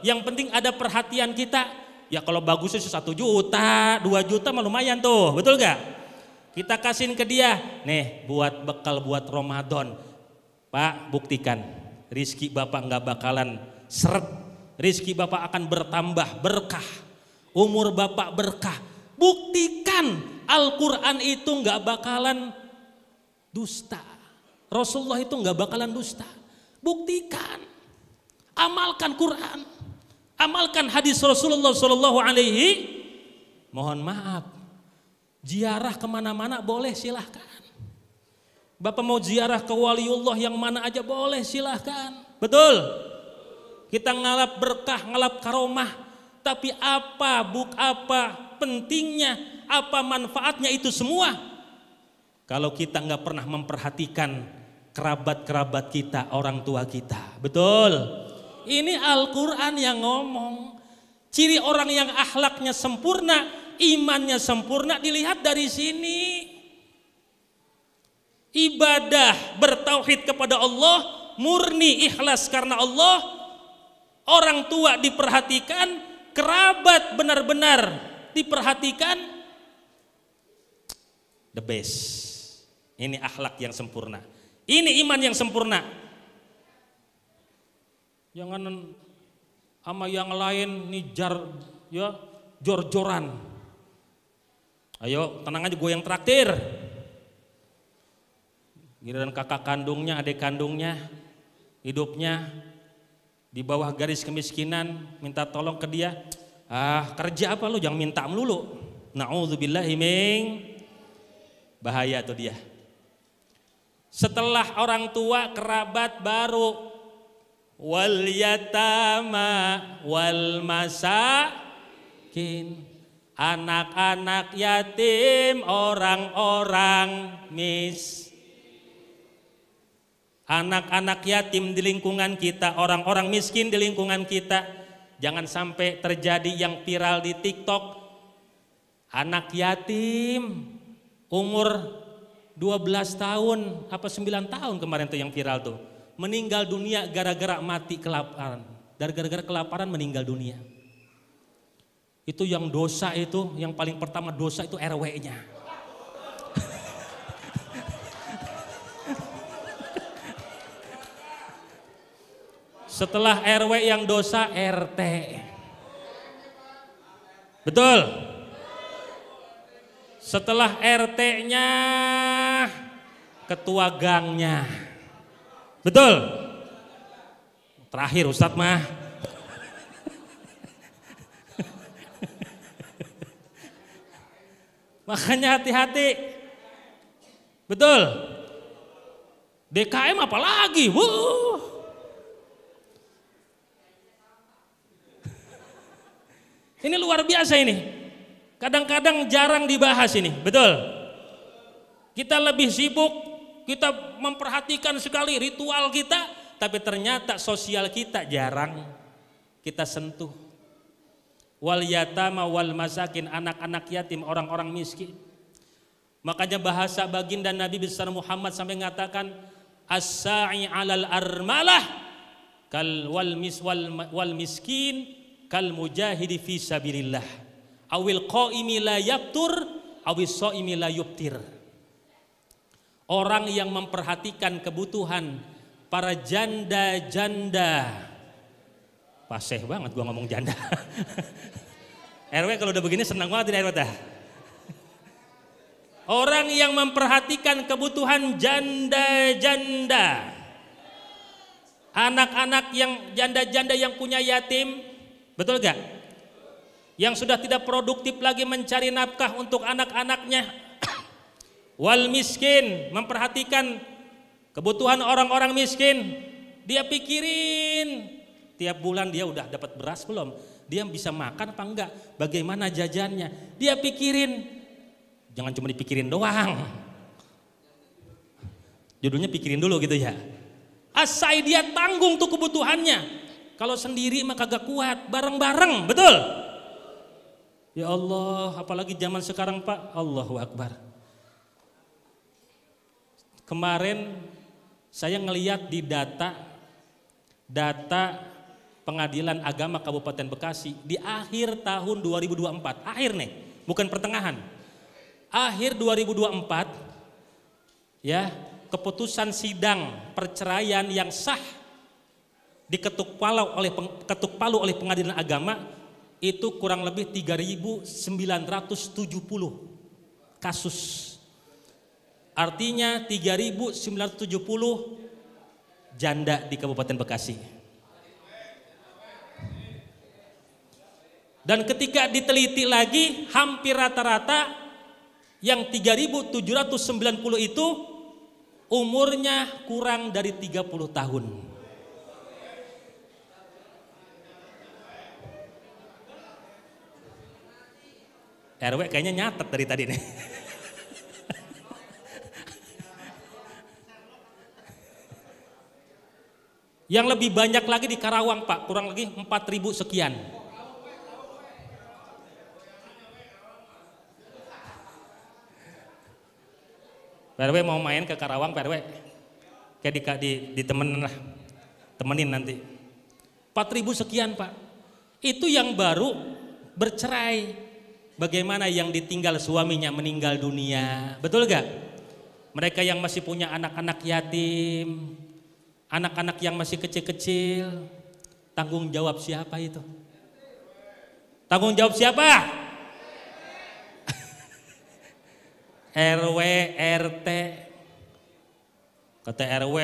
Yang penting ada perhatian kita. Ya kalau bagusnya 1 juta, 2 juta mah lumayan tuh, betul gak? Kita kasihin ke dia, nih buat bekal buat Ramadan. Pak, buktikan, rizki Bapak nggak bakalan seret, rizki Bapak akan bertambah berkah, umur Bapak berkah. Buktikan, Al-Quran itu nggak bakalan dusta, Rasulullah itu nggak bakalan dusta. Buktikan, amalkan Quran, amalkan hadis Rasulullah Shallallahu Alaihi. Mohon maaf, ziarah kemana-mana boleh, silahkan. Bapak mau ziarah ke waliullah yang mana aja boleh, silahkan. Betul. Kita ngalap berkah, ngalap karomah. Tapi apa pentingnya, apa manfaatnya itu semua? Kalau kita nggak pernah memperhatikan kerabat-kerabat kita, orang tua kita. Betul. Ini Al-Quran yang ngomong. Ciri orang yang akhlaknya sempurna, imannya sempurna dilihat dari sini. Ibadah bertauhid kepada Allah, murni ikhlas karena Allah, Orang tua diperhatikan, kerabat benar-benar diperhatikan, the best. Ini akhlak yang sempurna. Ini iman yang sempurna. Jangan sama yang lain nih jor-joran. Ayo tenang aja, gue yang traktir. Giliran kakak kandungnya, adik kandungnya, hidupnya di bawah garis kemiskinan, minta tolong ke dia. Kerja apa lu, jangan minta melulu. Na'udzubillahi min, bahaya tuh dia. Setelah orang tua, kerabat baru wal yatama wal masakin, anak-anak yatim, orang-orang anak-anak yatim di lingkungan kita, orang-orang miskin di lingkungan kita. Jangan sampai terjadi yang viral di TikTok, anak yatim umur 12 tahun apa 9 tahun kemarin tuh yang viral tuh, meninggal dunia gara-gara mati kelaparan. Gara-gara kelaparan meninggal dunia. Itu yang dosa, itu yang paling pertama dosa itu RW-nya. Setelah RW yang dosa, RT. Betul. Setelah RT-nya, ketua gangnya. Betul. Terakhir Ustadz mah. Makanya hati-hati. Betul. DKM apalagi? Ini luar biasa ini. Kadang-kadang jarang dibahas ini, betul. Kita lebih sibuk, kita memperhatikan sekali ritual kita, tapi ternyata sosial kita jarang kita sentuh. Wal yatama wal masakin, anak-anak yatim, orang-orang miskin. Makanya bahasa baginda Nabi besar Muhammad sampai mengatakan as-sa'i 'alal armalah kal wal miskin kal mujahidi fi sabilillah. Awil qaimi la yaftur, awis shaimi la yuftir. Orang yang memperhatikan kebutuhan para janda-janda. Paseh banget gua ngomong janda. RW kalau udah begini senang banget ini RW dah. Orang yang memperhatikan kebutuhan janda-janda. Anak-anak yang janda-janda yang punya yatim, betul gak? Yang sudah tidak produktif lagi mencari nafkah untuk anak-anaknya. Wal miskin, memperhatikan kebutuhan orang-orang miskin. Dia pikirin tiap bulan dia udah dapat beras belum, dia bisa makan apa enggak, bagaimana jajannya, dia pikirin. Jangan cuma dipikirin doang, judulnya pikirin dulu gitu ya. Asai dia tanggung tuh kebutuhannya. Kalau sendiri mah kagak kuat, bareng-bareng, betul? Ya Allah, apalagi zaman sekarang Pak, Allahu Akbar. Kemarin saya ngeliat di data Pengadilan Agama Kabupaten Bekasi di akhir tahun 2024, akhir nih, bukan pertengahan. Akhir 2024 ya, keputusan sidang perceraian yang sah diketuk palu oleh Pengadilan Agama itu kurang lebih 3.970 kasus. Artinya 3.970 janda di Kabupaten Bekasi. Dan ketika diteliti lagi, hampir rata-rata yang 3.790 itu umurnya kurang dari 30 tahun. RW kayaknya nyatet dari tadi nih. Yang lebih banyak lagi di Karawang Pak, kurang lagi 4.000 sekian. Pak RW mau main ke Karawang Pak RW? Kayak ditemenin lah, temenin nanti. 4.000 sekian Pak. Itu yang baru bercerai. Bagaimana yang ditinggal suaminya meninggal dunia? Betul gak? Mereka yang masih punya anak-anak yatim, anak-anak yang masih kecil-kecil, tanggung jawab siapa itu? Tanggung jawab siapa? RW, RT. Kata RW,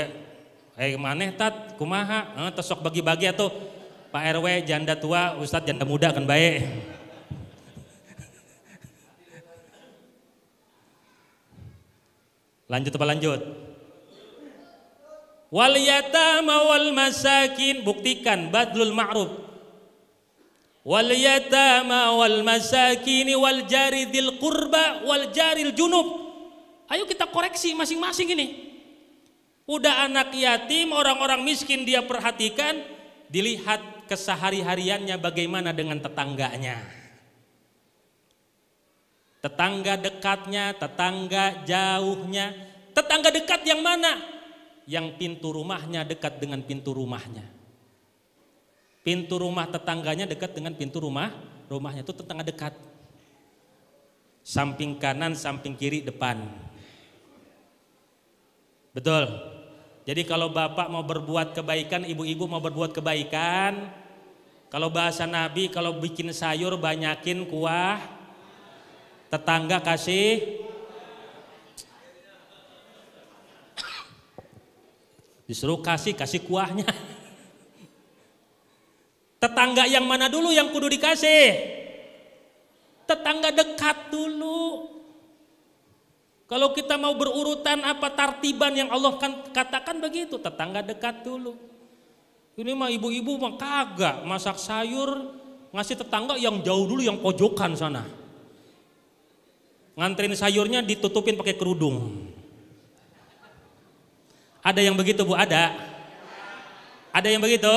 maneh tat kumaha? Tesok bagi-bagi atuh. Pak RW janda tua, Ustadz janda muda kan baik. Lanjut apa lanjut? Wal yatama wal masakin, buktikan badlul ma'ruf. Wal yatama wal masakin wal jari dzil qurba wal jaril junub. Ayo kita koreksi masing-masing ini. Udah anak yatim, orang-orang miskin dia perhatikan, dilihat kesehari-hariannya bagaimana dengan tetangganya. Tetangga dekatnya, tetangga jauhnya. Tetangga dekat yang mana? Yang pintu rumahnya dekat dengan pintu rumahnya. Pintu rumah tetangganya dekat dengan pintu rumahnya, itu tetangga dekat. Samping kanan, samping kiri, depan. Betul. Jadi kalau bapak mau berbuat kebaikan, ibu-ibu mau berbuat kebaikan, kalau bahasa Nabi, kalau bikin sayur banyakin kuah, tetangga kasih, disuruh kasih kuahnya. Tetangga yang mana dulu yang kudu dikasih? Tetangga dekat dulu. Kalau kita mau berurutan apa tartiban yang Allah kan katakan begitu, tetangga dekat dulu. Ini mah ibu-ibu mah kagak masak sayur ngasih tetangga yang jauh dulu, yang pojokan sana. Nganterin sayurnya ditutupin pakai kerudung. Ada yang begitu Bu? Ada? Ada yang begitu?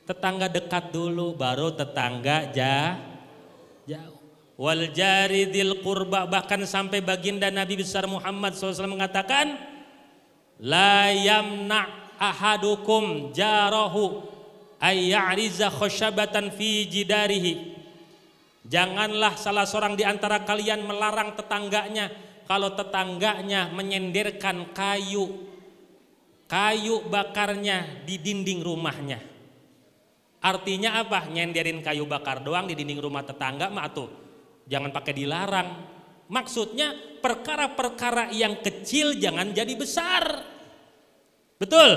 Tetangga dekat dulu, baru tetangga jauh. Wal jari dzil qurba, bahkan sampai baginda Nabi besar Muhammad SAW mengatakan, la yamna ahadukum jarahu ay ya'riza khasyabatan fi jidarihi. Janganlah salah seorang di antara kalian melarang tetangganya kalau tetangganya menyenderkan kayu bakarnya di dinding rumahnya. Artinya apa? Nyenderin kayu bakar doang di dinding rumah tetangga mah tuh jangan pakai dilarang. Maksudnya perkara-perkara yang kecil jangan jadi besar. Betul?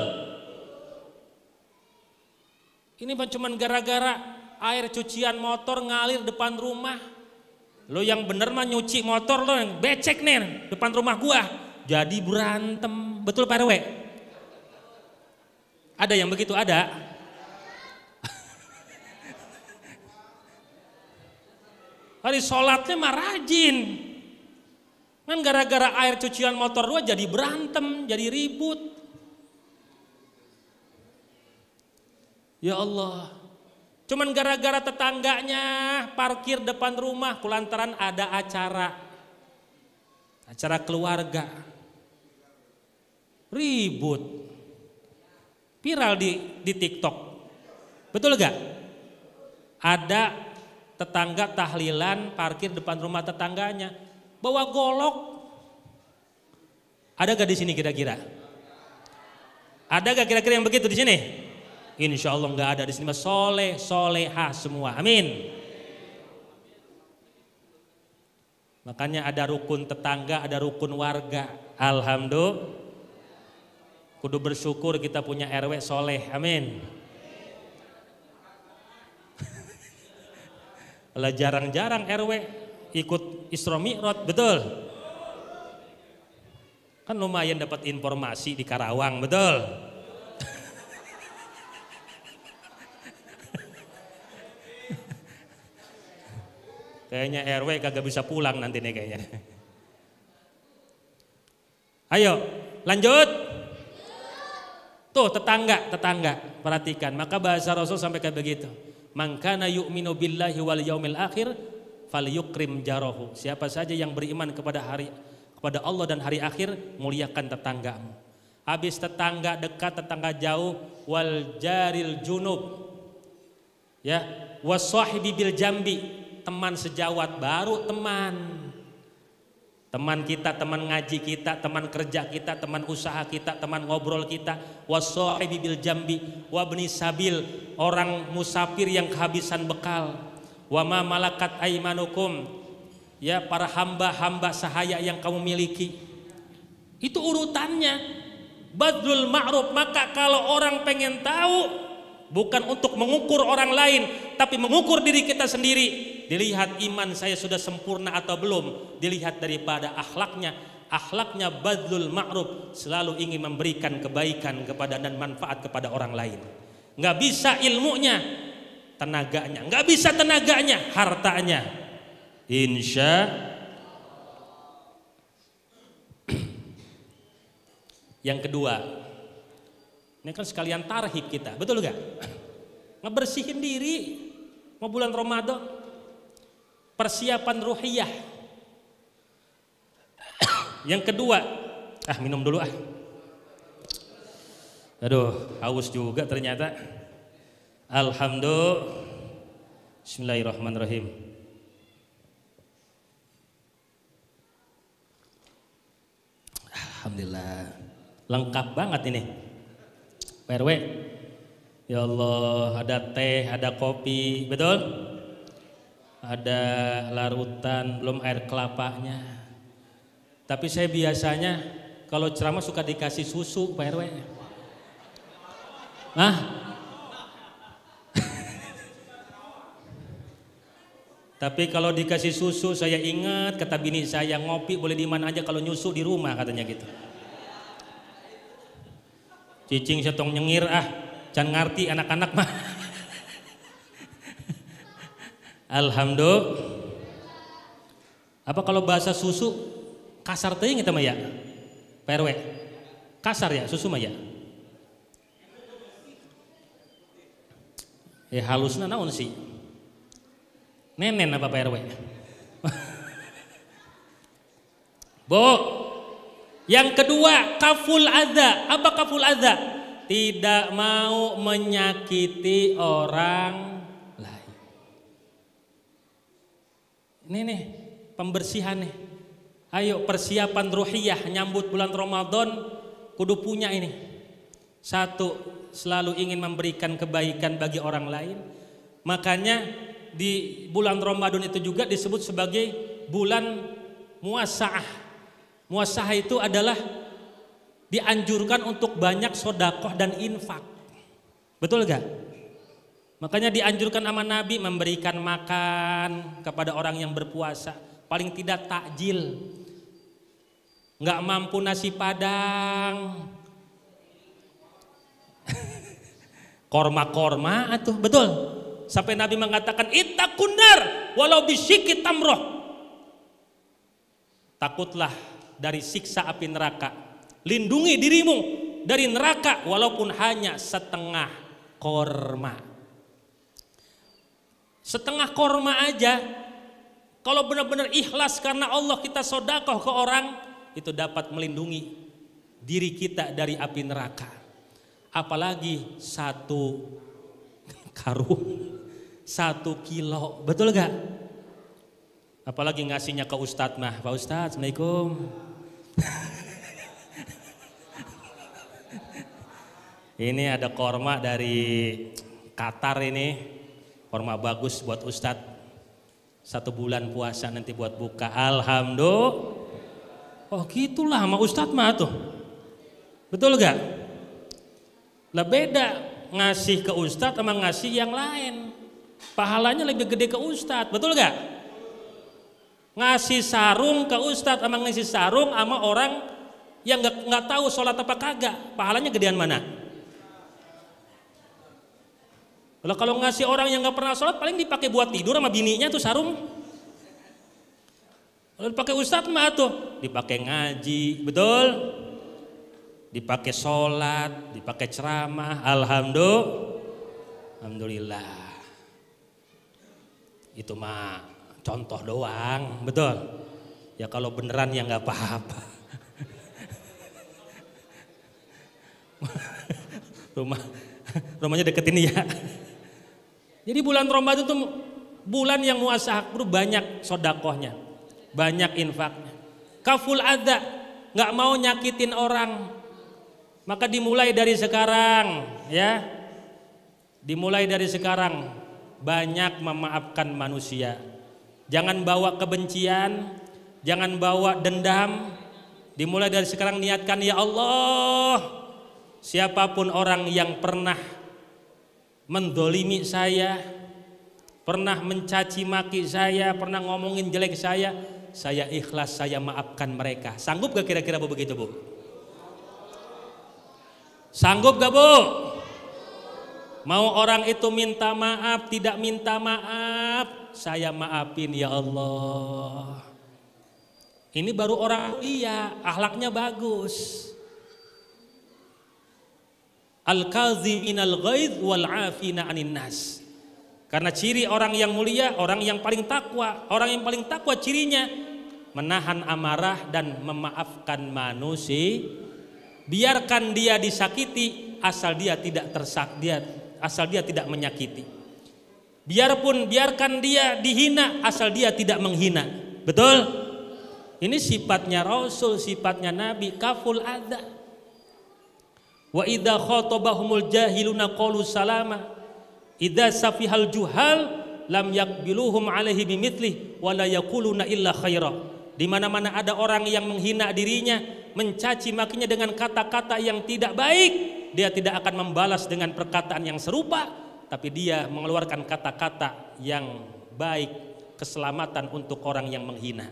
Ini cuma gara-gara air cucian motor ngalir depan rumah. Lo yang bener mah nyuci motor, lo yang becek nih depan rumah gua. Jadi berantem. Betul Pak RW? Ada yang begitu? Ada? Hari sholatnya mah rajin. Kan gara-gara air cucian motor dua jadi berantem, jadi ribut. Ya Allah. Cuman gara-gara tetangganya parkir depan rumah kulantaran ada acara keluarga. Ribut. Viral di TikTok. Betul gak? Ada tetangga tahlilan parkir depan rumah tetangganya bawa golok. Ada gak di sini kira-kira? Ada gak kira-kira yang begitu di sini? Insya Allah nggak ada di sini. Solehah semua. Amin. Makanya ada rukun tetangga, ada rukun warga. Alhamdulillah. Kudu bersyukur kita punya RW soleh. Amin. Lah jarang-jarang RW ikut Isra Mi'raj, betul? Kan lumayan dapat informasi di Karawang, betul? Kayaknya RW kagak bisa pulang nanti nih kayaknya. Ayo, lanjut. Tuh tetangga, perhatikan. Maka bahasa Rasul sampai kayak begitu. Man kana yu'minu billahi wal yaumil akhir falyukrim jarahu. Siapa saja yang beriman kepada Allah dan hari akhir, muliakan tetanggamu. habis tetangga dekat, tetangga jauh, wal jaril junub, ya, wasahibi bil jambi, teman sejawat baru teman kita, teman ngaji kita, teman kerja kita, teman usaha kita, teman ngobrol kita, wasahibi bil jambi, wabni sabil, orang musafir yang kehabisan bekal, wa ma malakat aimanukum, ya, para hamba-hamba sahaya yang kamu miliki. Itu urutannya. Badrul ma'ruf. Maka kalau orang pengen tahu, bukan untuk mengukur orang lain, tapi mengukur diri kita sendiri, dilihat iman saya sudah sempurna atau belum, dilihat daripada akhlaknya. Akhlaknya badlul ma'ruf, selalu ingin memberikan kebaikan kepada dan manfaat kepada orang lain. Nggak bisa ilmunya, tenaganya. Nggak bisa tenaganya, hartanya. Insya. Yang kedua, ini kan sekalian tarhib kita, betul gak? Ngebersihin diri mau bulan Ramadan, persiapan ruhiyah. Yang kedua, minum dulu. Aduh, haus juga ternyata. Alhamdulillah. Bismillahirrahmanirrahim. Alhamdulillah. Lengkap banget ini, Pak RW. Ya Allah, ada teh, ada kopi, betul? Ada larutan, belum air kelapanya. Tapi saya biasanya kalau ceramah suka dikasih susu, Pak RW. Tapi kalau dikasih susu, saya ingat kata bini saya, ngopi boleh di mana aja, kalau nyusu di rumah, katanya gitu. Cicing setong nyengir, jangan ngerti anak-anak mah. Alhamdulillah. Apa kalau bahasa susu kasar teuing kita mah ya, Pak RW? Kasar ya susu mah ya? Halusna naon sih? Nenen apa Pak RW? Bu, yang kedua, kaful adza. Apa kaful adza? Tidak mau menyakiti orang lain. Ini nih pembersihan nih. Ayo persiapan ruhiyah nyambut bulan Ramadan kudu punya ini. Satu, selalu ingin memberikan kebaikan bagi orang lain. Makanya di bulan Ramadan itu juga disebut sebagai bulan muasaah. Muasaah itu adalah dianjurkan untuk banyak sodakoh dan infak. Betul gak? Makanya dianjurkan sama Nabi memberikan makan kepada orang yang berpuasa. Paling tidak takjil. Nggak mampu nasi padang. Korma-korma atuh, betul. Sampai Nabi mengatakan ittaqun nar walau bisyikki tamroh. Takutlah dari siksa api neraka. Lindungi dirimu dari neraka walaupun hanya setengah korma. Setengah korma aja. Kalau benar-benar ikhlas karena Allah kita sodakoh ke orang, itu dapat melindungi diri kita dari api neraka. Apalagi 1 karung, 1 kilo, betul gak? Apalagi ngasihnya ke Ustadz mah, Pak Ustadz, Assalamualaikum. Ini ada korma dari Qatar ini, korma bagus buat Ustadz. 1 bulan puasa nanti buat buka. Alhamdulillah. Oh gitulah sama Ustadz mah tuh. Betul gak? Lah beda ngasih ke Ustadz sama ngasih yang lain. Pahalanya lebih gede ke Ustadz, betul gak? Ngasih sarung ke Ustadz sama ngasih sarung sama orang yang nggak tahu sholat apa kagak, pahalanya gedean mana? Kalau ngasih orang yang nggak pernah sholat paling dipakai buat tidur sama bininya tuh sarung. Kalau dipakai Ustadz mah tuh dipakai ngaji, betul? Dipakai sholat, dipakai ceramah. Alhamdulillah. Itu mah contoh doang, betul? Ya kalau beneran ya nggak apa-apa. rumahnya deketin ya. Jadi bulan Ramadan itu bulan yang muasahah, banyak sodakohnya, banyak infaknya. Kaful adza, nggak mau nyakitin orang, maka dimulai dari sekarang ya, dimulai dari sekarang banyak memaafkan manusia. Jangan bawa kebencian, jangan bawa dendam. Dimulai dari sekarang niatkan, ya Allah, siapapun orang yang pernah mendolimi saya, pernah mencaci maki saya, pernah ngomongin jelek saya ikhlas, saya maafkan mereka. Sanggup gak kira-kira begitu Bu? Sanggup gak Bu? Mau orang itu minta maaf, tidak minta maaf, saya maafin ya Allah. Ini baru orang mulia, akhlaknya bagus. Al-kaziminal ghaidz wal 'afina 'anil nas. Karena ciri orang yang mulia, orang yang paling takwa. Orang yang paling takwa cirinya menahan amarah dan memaafkan manusia. Biarkan dia disakiti asal dia tidak asal dia tidak menyakiti. Biarkan dia dihina asal dia tidak menghina. Betul? Ini sifatnya Rasul, sifatnya Nabi, kaful adza. Wa idza khatabahumul jahiluna qalu salama. Idza safihal juhal lam yaqbiluhum alaihi bimithli wa la yaquluna illa khaira. Di mana-mana ada orang yang menghina dirinya, mencaci makinya dengan kata-kata yang tidak baik, dia tidak akan membalas dengan perkataan yang serupa, tapi dia mengeluarkan kata-kata yang baik, keselamatan untuk orang yang menghina.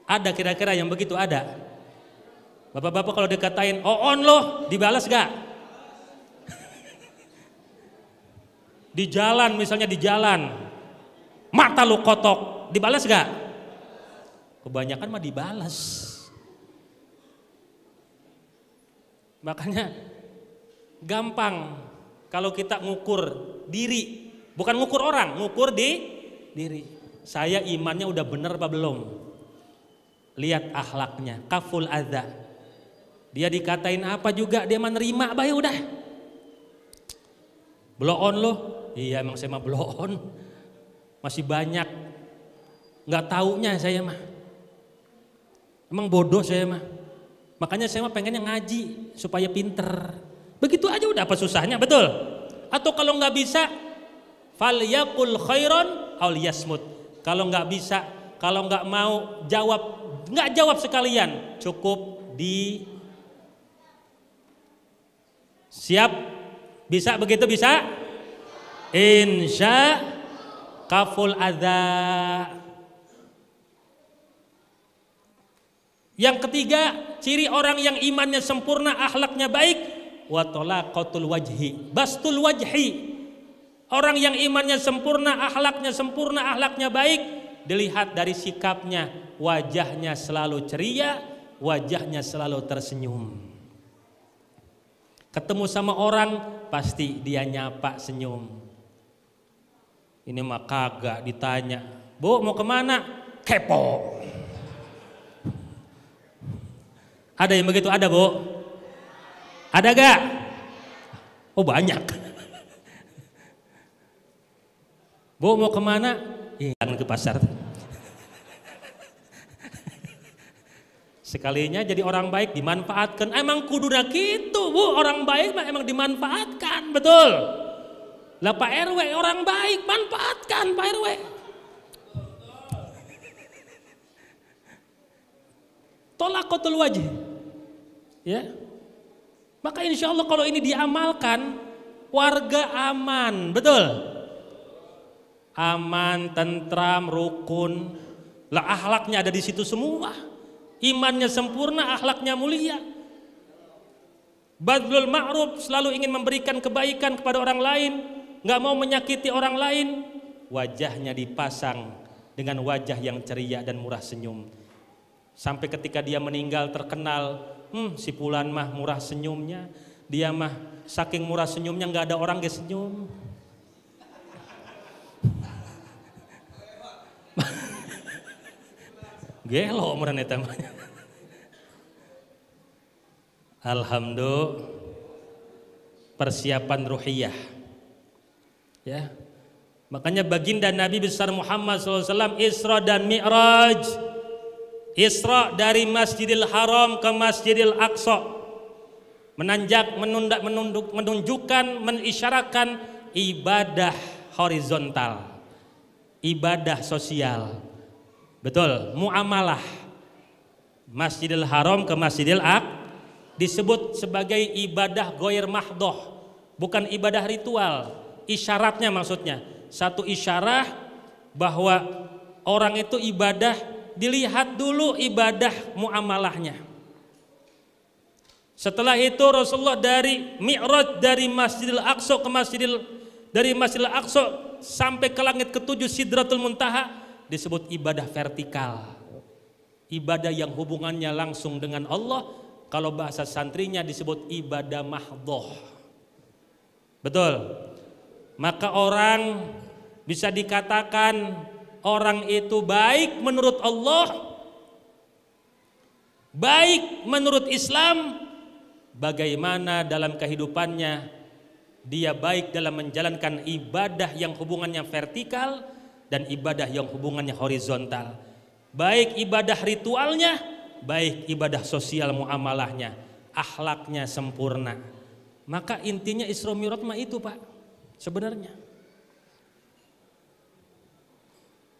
Ada kira-kira yang begitu ada? Bapak-bapak kalau dikatain oon loh, dibalas gak? Di jalan misalnya, di jalan mata lu kotok, dibalas gak? Kebanyakan mah dibalas. Makanya gampang kalau kita ngukur diri, bukan ngukur orang, ngukur di diri. Saya imannya udah bener apa belum? Lihat akhlaknya, kaful adza. Dia dikatain apa juga dia menerima, bah ya udah. Bloon loh, iya emang saya mah bloon. Masih banyak nggak taunya saya mah. Emang bodoh saya mah. Makanya saya mah pengennya ngaji supaya pinter. Begitu aja udah, apa susahnya, betul? Atau kalau nggak bisa, falyaqul khairan aw liyasmut. Kalau nggak bisa, kalau nggak mau jawab, nggak jawab sekalian, cukup di siap. Bisa begitu, bisa? Insya kaful adza. Yang ketiga, ciri orang yang imannya sempurna, akhlaknya baik, wa talaqatul wajhi, bastul wajhi. Orang yang imannya sempurna, akhlaknya baik, dilihat dari sikapnya, wajahnya selalu ceria, wajahnya selalu tersenyum. Ketemu sama orang pasti dia nyapa, senyum. Ini mah kagak ditanya, Bu mau kemana? Kepo. Ada yang begitu, ada Bu? Ada gak? Oh banyak. Bu mau kemana? Jangan ke pasar. Sekalinya jadi orang baik dimanfaatkan. Emang kuduna gitu Bu, orang baik mah emang dimanfaatkan, betul? Lah Pak RW orang baik, manfaatkan Pak RW. Tolaqatul wajh. Ya. Maka insya Allah kalau ini diamalkan, warga aman, betul? Aman, tentram, rukun. Lah akhlaknya ada di situ semua. Imannya sempurna, akhlaknya mulia. Badlul ma'ruf, selalu ingin memberikan kebaikan kepada orang lain, nggak mau menyakiti orang lain. Wajahnya dipasang dengan wajah yang ceria dan murah senyum. Sampai ketika dia meninggal terkenal, si Fulan mah murah senyumnya, dia mah saking murah senyumnya nggak ada orang yang senyum. Gelo murah eta mah. Alhamdulillah. persiapan ruhiyah. Ya. Makanya baginda Nabi besar Muhammad SAW Isra dan Mi'raj. Isra dari Masjidil Haram ke Masjidil Aqsa, menunjukkan, mengisyaratkan ibadah horizontal, ibadah sosial. Betul, muamalah. Masjidil Haram ke Masjidil Aqsa disebut sebagai ibadah ghair mahdhah, bukan ibadah ritual. Isyaratnya maksudnya, satu isyarat bahwa orang itu ibadah, dilihat dulu ibadah muamalahnya. Setelah itu Rasulullah dari Mi'raj dari Masjidil Aqsa ke dari Masjidil Aqsa sampai ke langit ketujuh Sidratul Muntaha disebut ibadah vertikal. Ibadah yang hubungannya langsung dengan Allah, kalau bahasa santrinya disebut ibadah mahdhah. Betul. Maka orang bisa dikatakan orang itu baik menurut Allah, baik menurut Islam, bagaimana dalam kehidupannya dia baik dalam menjalankan ibadah yang hubungannya vertikal dan ibadah yang hubungannya horizontal, baik ibadah ritualnya, baik ibadah sosial muamalahnya, akhlaknya sempurna. Maka intinya Isra Mi'raj mah itu, Pak. Sebenarnya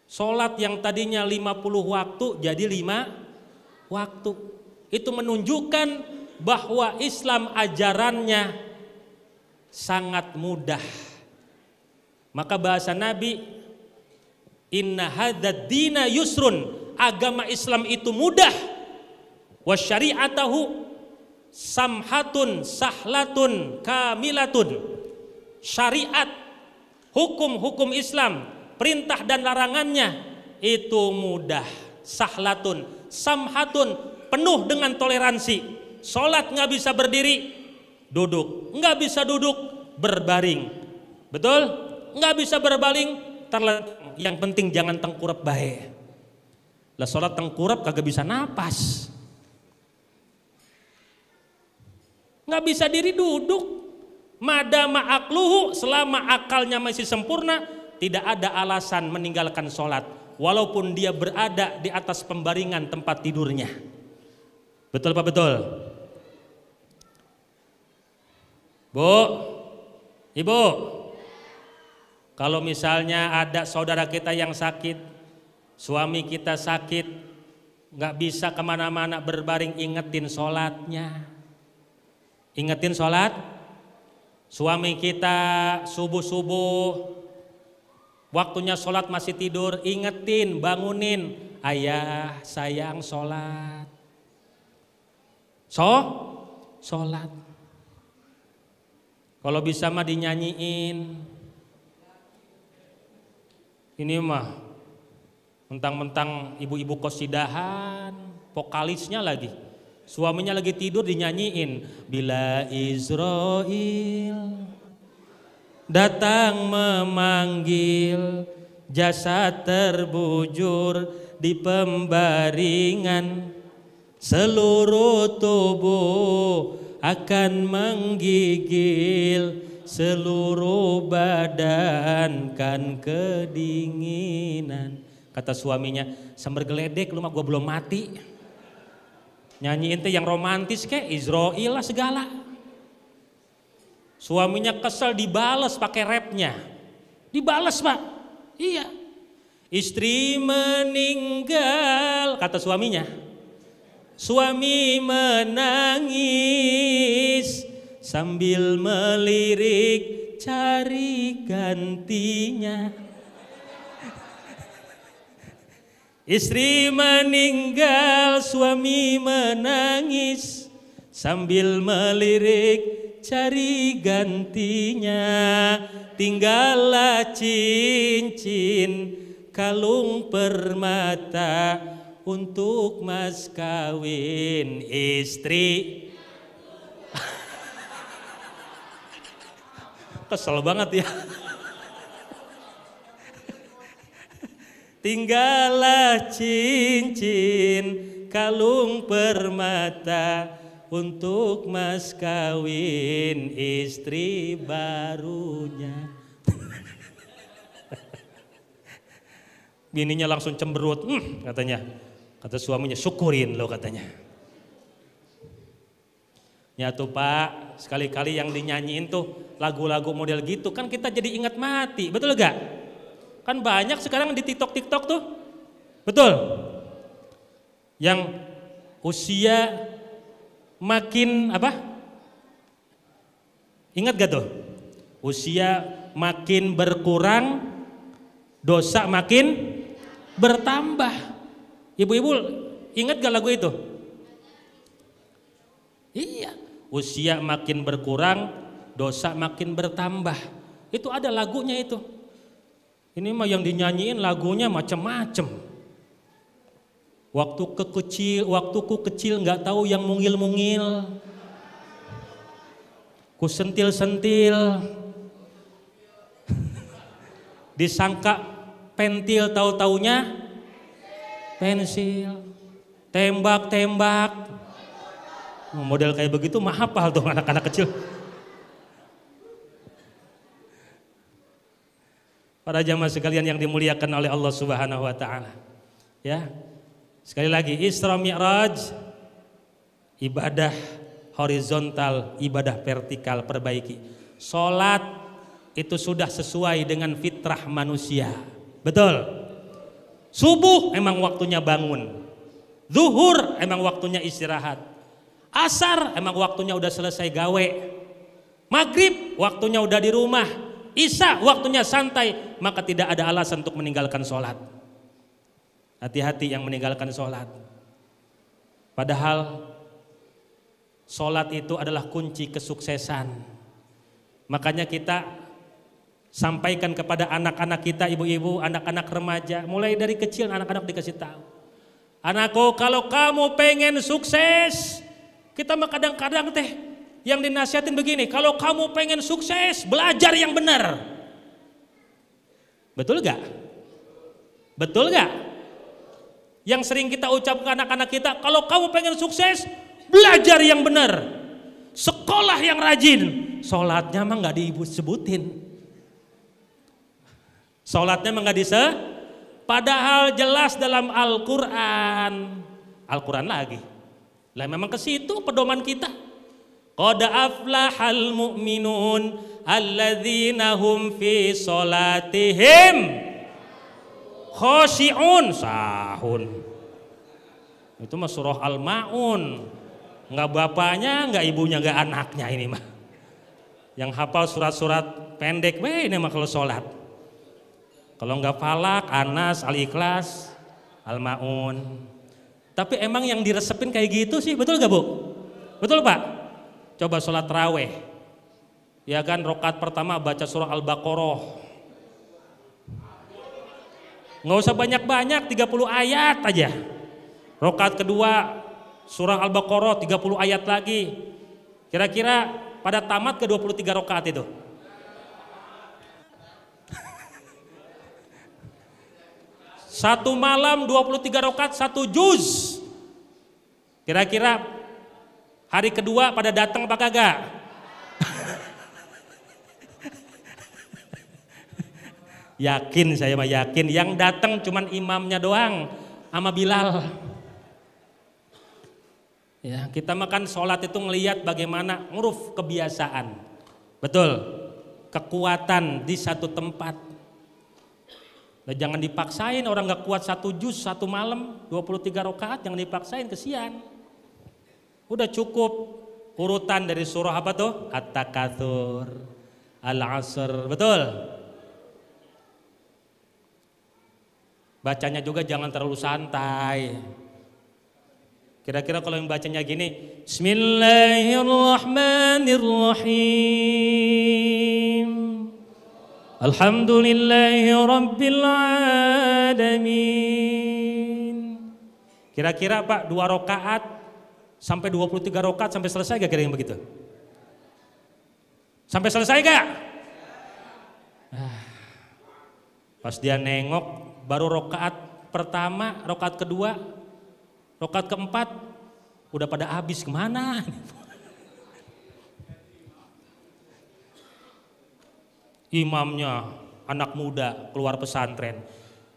sholat yang tadinya 50 waktu jadi 5 waktu. Itu menunjukkan bahwa Islam ajarannya sangat mudah. Maka bahasa Nabi, inna hadzal dina yusrun, agama Islam itu mudah. Wa syari'atahu samhatun sahlatun kamilatun. Syariat, hukum-hukum Islam, perintah dan larangannya itu mudah, sahlatun, samhatun, penuh dengan toleransi. Sholat nggak bisa berdiri, duduk, nggak bisa duduk, berbaring, betul? Nggak bisa berbaring, terlentang. Yang penting jangan tengkurap bae. Lah sholat tengkurap kagak bisa napas, nggak bisa diri duduk. Madama akluhu, selama akalnya masih sempurna, tidak ada alasan meninggalkan sholat walaupun dia berada di atas pembaringan tempat tidurnya. Betul Pak? Betul. Bu, Ibu, kalau misalnya ada saudara kita yang sakit, suami kita sakit, nggak bisa kemana-mana berbaring, ingetin sholatnya. Ingetin sholat. Suami kita subuh-subuh waktunya sholat masih tidur, ingetin, bangunin, ayah sayang sholat. Sholat. Kalau bisa mah dinyanyiin. Ini mah mentang-mentang ibu-ibu qasidahan, vokalisnya lagi. Suaminya lagi tidur dinyanyiin, bila Israel datang memanggil, jasad terbujur di pembaringan, seluruh tubuh akan menggigil, seluruh badan kan kedinginan. Kata suaminya, sambar geledek lu mah gua belum mati. Nyanyiin teh yang romantis kayak Israel lah segala. Suaminya kesel, dibales pakai rapnya. Dibales Pak. Iya. Istri meninggal, kata suaminya. Suami menangis sambil melirik cari gantinya. Istri meninggal, suami menangis sambil melirik cari gantinya. Tinggallah cincin kalung permata untuk mas kawin istri. Kesel banget ya. Tinggallah cincin kalung permata untuk mas kawin istri barunya. Bininya langsung cemberut, katanya. Kata suaminya, syukurin lo katanya. Ya tuh Pak, sekali-kali yang dinyanyiin tuh lagu-lagu model gitu kan kita jadi ingat mati, betul gak? Kan banyak sekarang di TikTok tuh, betul? Yang usia makin apa? Ingat gak tuh? Usia makin berkurang, dosa makin bertambah. Ibu-ibu ingat gak lagu itu? Iya, usia makin berkurang, dosa makin bertambah. Itu ada lagunya itu. Ini mah yang dinyanyiin lagunya macem-macem. Waktuku kecil nggak tahu yang mungil-mungil. Ku sentil-sentil. Disangka pentil, tahu-taunya pensil. Tembak-tembak. Model kayak begitu mah hafal tuh anak-anak kecil. Para jamaah sekalian yang dimuliakan oleh Allah Subhanahu wa taala. Ya. Sekali lagi, Isra Mi'raj ibadah horizontal, ibadah vertikal, perbaiki. Salat itu sudah sesuai dengan fitrah manusia. Betul. Subuh emang waktunya bangun. Zuhur emang waktunya istirahat. Asar emang waktunya udah selesai gawe. Maghrib waktunya udah di rumah. Isya waktunya santai, maka tidak ada alasan untuk meninggalkan sholat. Hati-hati yang meninggalkan sholat. Padahal sholat itu adalah kunci kesuksesan. Makanya kita sampaikan kepada anak-anak kita, ibu-ibu, anak-anak remaja, mulai dari kecil anak-anak dikasih tahu. Anakku, kalau kamu pengen sukses, kita mah kadang-kadang yang dinasihatin begini, kalau kamu pengen sukses, belajar yang benar. Betul gak? Betul gak? Yang sering kita ucapkan anak-anak kita, kalau kamu pengen sukses, belajar yang benar. Sekolah yang rajin. Sholatnya mah gak disebutin. Sholatnya mah gak padahal jelas dalam Al-Quran. Al-Quran lagi. Lah memang ke situ pedoman kita. Qad aflahal mu'minun alladzina hum fi sholatihim khoshi'un. Sahun. Itu mah surah Al-Ma'un. Enggak bapaknya, enggak ibunya, enggak anaknya ini mah. Yang hafal surat-surat pendek ini mah kalau sholat. Kalau enggak Falak, Anas, Al-Ikhlas, Al-Ma'un. Tapi emang yang diresepin kayak gitu sih, betul gak Bu? Betul Pak? Coba sholat tarawih. Ya kan, rakaat pertama baca surah Al-Baqarah. Nggak usah banyak-banyak, 30 ayat aja. Rakaat kedua surah Al-Baqarah 30 ayat lagi. Kira-kira pada tamat ke 23 rakaat itu. Satu malam 23 rakaat 1 juz. Kira-kira hari kedua pada datang apa kagak? Yakin, saya mah yakin. Yang datang cuman imamnya doang sama Bilal. Ya, kita makan sholat itu ngelihat bagaimana nguruf kebiasaan. Betul. Kekuatan di satu tempat. Nah, jangan dipaksain, orang gak kuat 1 juz 1 malam 23 rakaat, jangan dipaksain, kesian. Udah cukup urutan dari surah apa tuh? At-Takatsur, Al-Asr, betul. Bacanya juga jangan terlalu santai. Kira-kira kalau yang bacanya gini, Bismillahirrahmanirrahim. Alhamdulillahi Rabbil Alamin. Kira-kira Pak 2 rakaat sampai 23 rakaat sampai selesai gak kira yang begitu? Sampai selesai gak? Pas dia nengok baru rakaat pertama, rakaat kedua, rakaat keempat Udah pada habis kemana? Imamnya anak muda keluar pesantren.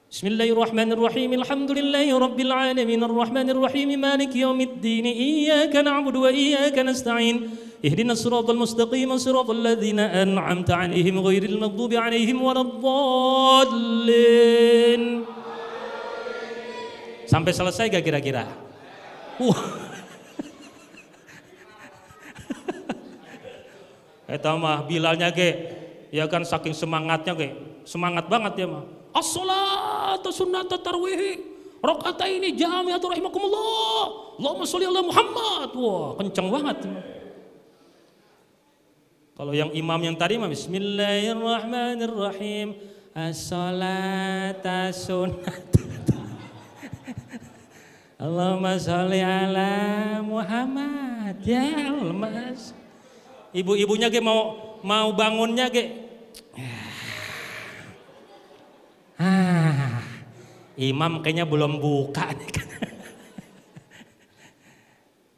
Bismillahirrahmanirrahim. Alhamdulillahi rabbil alamin arrahmanir rahim maliki yaumiddin iyyaka na'budu wa iyyaka nasta'in ihdinas siratal mustaqim siratal ladzina an'amta 'alaihim ghairil maghdubi 'alaihim waladdallin. Sampai selesai gak kira-kira? Eta mah Bilalnya ge ya kan saking semangatnya ge, semangat banget ya mah. As-sholatu sunnatu tarwih rakaataini jami'atu rahimakumullah. Allahumma sholli ala Muhammad. Wah, kenceng banget. Kalau yang imam yang tadi mah bismillahirrahmanirrahim. As-sholatu sunnatu. Allahumma sholli ala Muhammad. Ya Allah. Ibu-ibunya ge mau bangunnya ge. Imam kayaknya belum buka nih.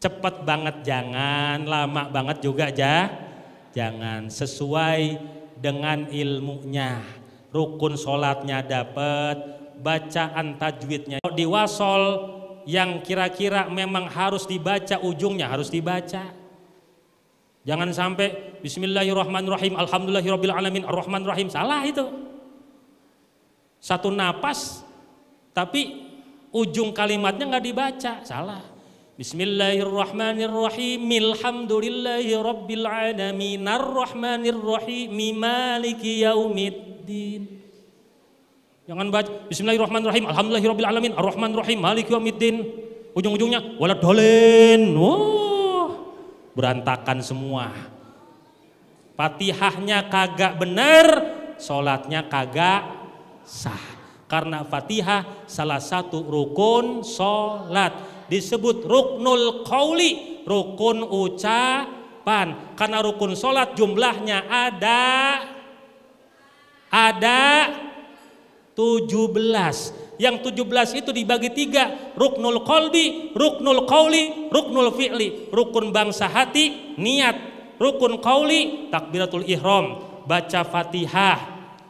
Cepet banget jangan, lama banget juga jangan, sesuai dengan ilmunya. Rukun sholatnya dapat, bacaan tajwidnya di wasol yang kira-kira memang harus dibaca ujungnya harus dibaca. Jangan sampai bismillahirrahmanirrahim alhamdulillahirabbil alamin arrahmanirrahim, salah itu. Satu napas tapi ujung kalimatnya nggak dibaca, salah. Bismillahirrahmanirrahim alhamdulillahirabbil alamin arrahmanirrahim maliki yaumiddin. Jangan baca bismillahirrahmanirrahim alhamdulillahirabbil alamin arrahmanirrahim maliki yaumiddin, ujung-ujungnya waladhdallin. Wah, berantakan semua. Fatihahnya kagak bener, sholatnya kagak sah. Karena Fatihah salah satu rukun sholat, disebut ruknul qauli, rukun ucapan. Karena rukun sholat jumlahnya ada 17. Yang 17 itu dibagi 3, ruknul qalbi, ruknul qauli, ruknul fi'li. Rukun bangsa hati, niat. Rukun qauli, takbiratul ihram, baca Fatihah,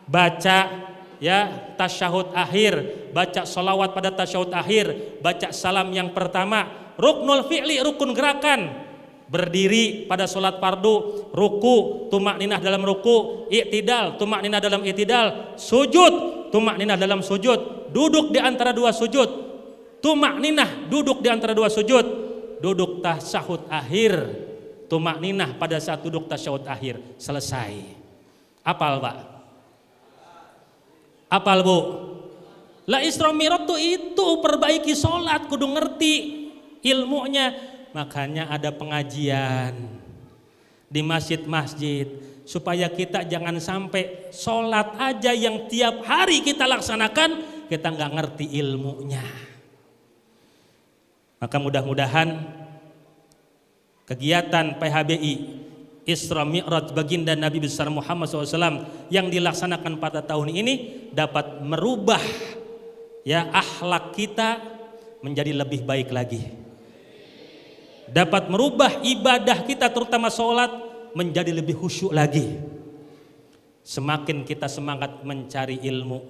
baca ya tasyahud akhir, baca sholawat pada tasyahud akhir, baca salam yang pertama. Ruknul fi'li, rukun gerakan, berdiri pada sholat fardu, ruku, tumakninah dalam ruku, i'tidal, tumakninah dalam i'tidal, sujud, tumakninah dalam sujud, duduk di antara dua sujud, tumakninah duduk di antara dua sujud, duduk tasyahud akhir, tumakninah pada saat duduk tasyahud akhir. Selesai. Apal Pak? Apal Bu? La Isra Mi'raj tuh itu perbaiki sholat, kudu ngerti ilmunya. Makanya ada pengajian di masjid-masjid supaya kita jangan sampai sholat aja yang tiap hari kita laksanakan kita nggak ngerti ilmunya. Maka mudah-mudahan kegiatan PHBI Isra Mi'raj baginda Nabi besar Muhammad SAW yang dilaksanakan pada tahun ini dapat merubah ya akhlak kita menjadi lebih baik lagi, dapat merubah ibadah kita terutama sholat menjadi lebih khusyuk lagi. Semakin kita semangat mencari ilmu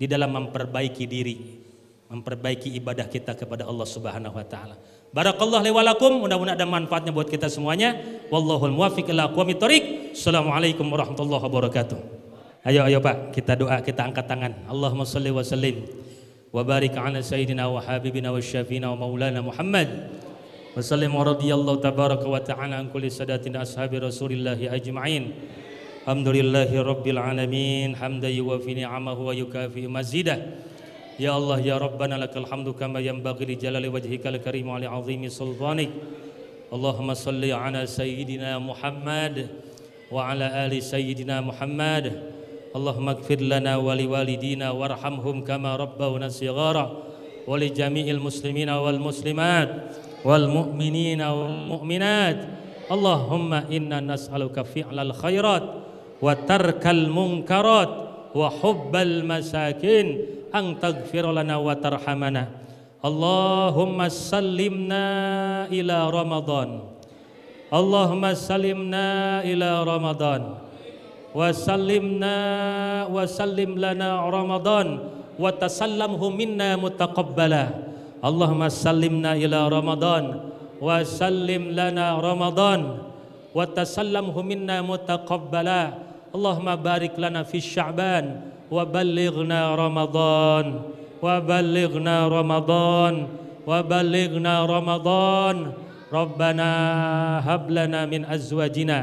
di dalam memperbaiki diri, memperbaiki ibadah kita kepada Allah Subhanahu wa taala. Barakallahu li wa lakum, mudah-mudahan ada manfaatnya buat kita semuanya. Wallahul muwaffiq ila aqwamit thoriq. Assalamualaikum warahmatullahi wabarakatuh. Ayo Pak, kita doa, kita angkat tangan. Allahumma shalli wa sallim wa barik ala sayyidina wa habibina wa syafiina wa maulana Muhammad. Wa sallim wa radiyallahu tabaraka wa ta'ala an kulli sadatina ashabi Rasulillahi ajma'in. Alhamdulillahi rabbil alamin, hamdan yuwafi ni'amahu wa yukafi mazidah. Ya Allah ya Rabbana lakal hamdu kama yanbaghi li jalali wajhikal karim wa li 'azimi sultanik. Allahumma shalli ala sayyidina Muhammad wa ala ali sayyidina Muhammad. Allahumma ighfir lana wa li walidina warhamhum kama rabbawna shighara wa li jami'il muslimina wal muslimat wal mu'minina wal mu'minat. Allahumma inna nas'aluka fi'lal khairat wa tarkal munkarat wa hubbal masakin an taghfir lana wa tarhamana Allahumma sallimna ila Ramadan. Allahumma sallimna ila Ramadan. Wa sallimna wa sallim lana Ramadan wa tasallamhu minna mutaqabbala. Allahumma sallimna ila Ramadan wa sallim lana Ramadan wa tasallamhu minna mutaqabbala. Allahumma barik lana fi Sya'ban wa ballighna Ramadan. وبلغنا رمضان وبلغنا رمضان ربنا هب لنا من أزواجنا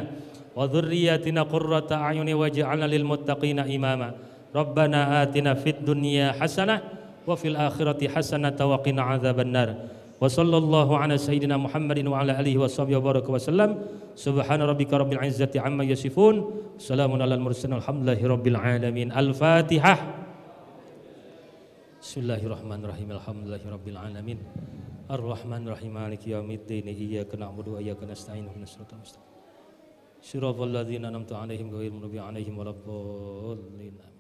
وذرياتنا قرة أعين واجعلنا للمتقين إماما ربنا آتنا في الدنيا حسنة وفي الآخرة حسنة وقنا عذاب النار وصلى الله على سيدنا محمد وعلى آله وصحبه وبارك وسلم سبحان ربك رب العزة عما يصفون سلام على المرسلين الحمد لله رب العالمين الفاتحة. Bismillahirrahmanirrahim. Alhamdulillahirabbil alamin. Arrahmanirrahim. Maliki yaumiddin. Iyyaka na'budu wa iyyaka nasta'in. Ihdinas siratal mustaqim. Shiratal ladzina an'amta 'alaihim ghairil maghdubi 'alaihim waladdallin.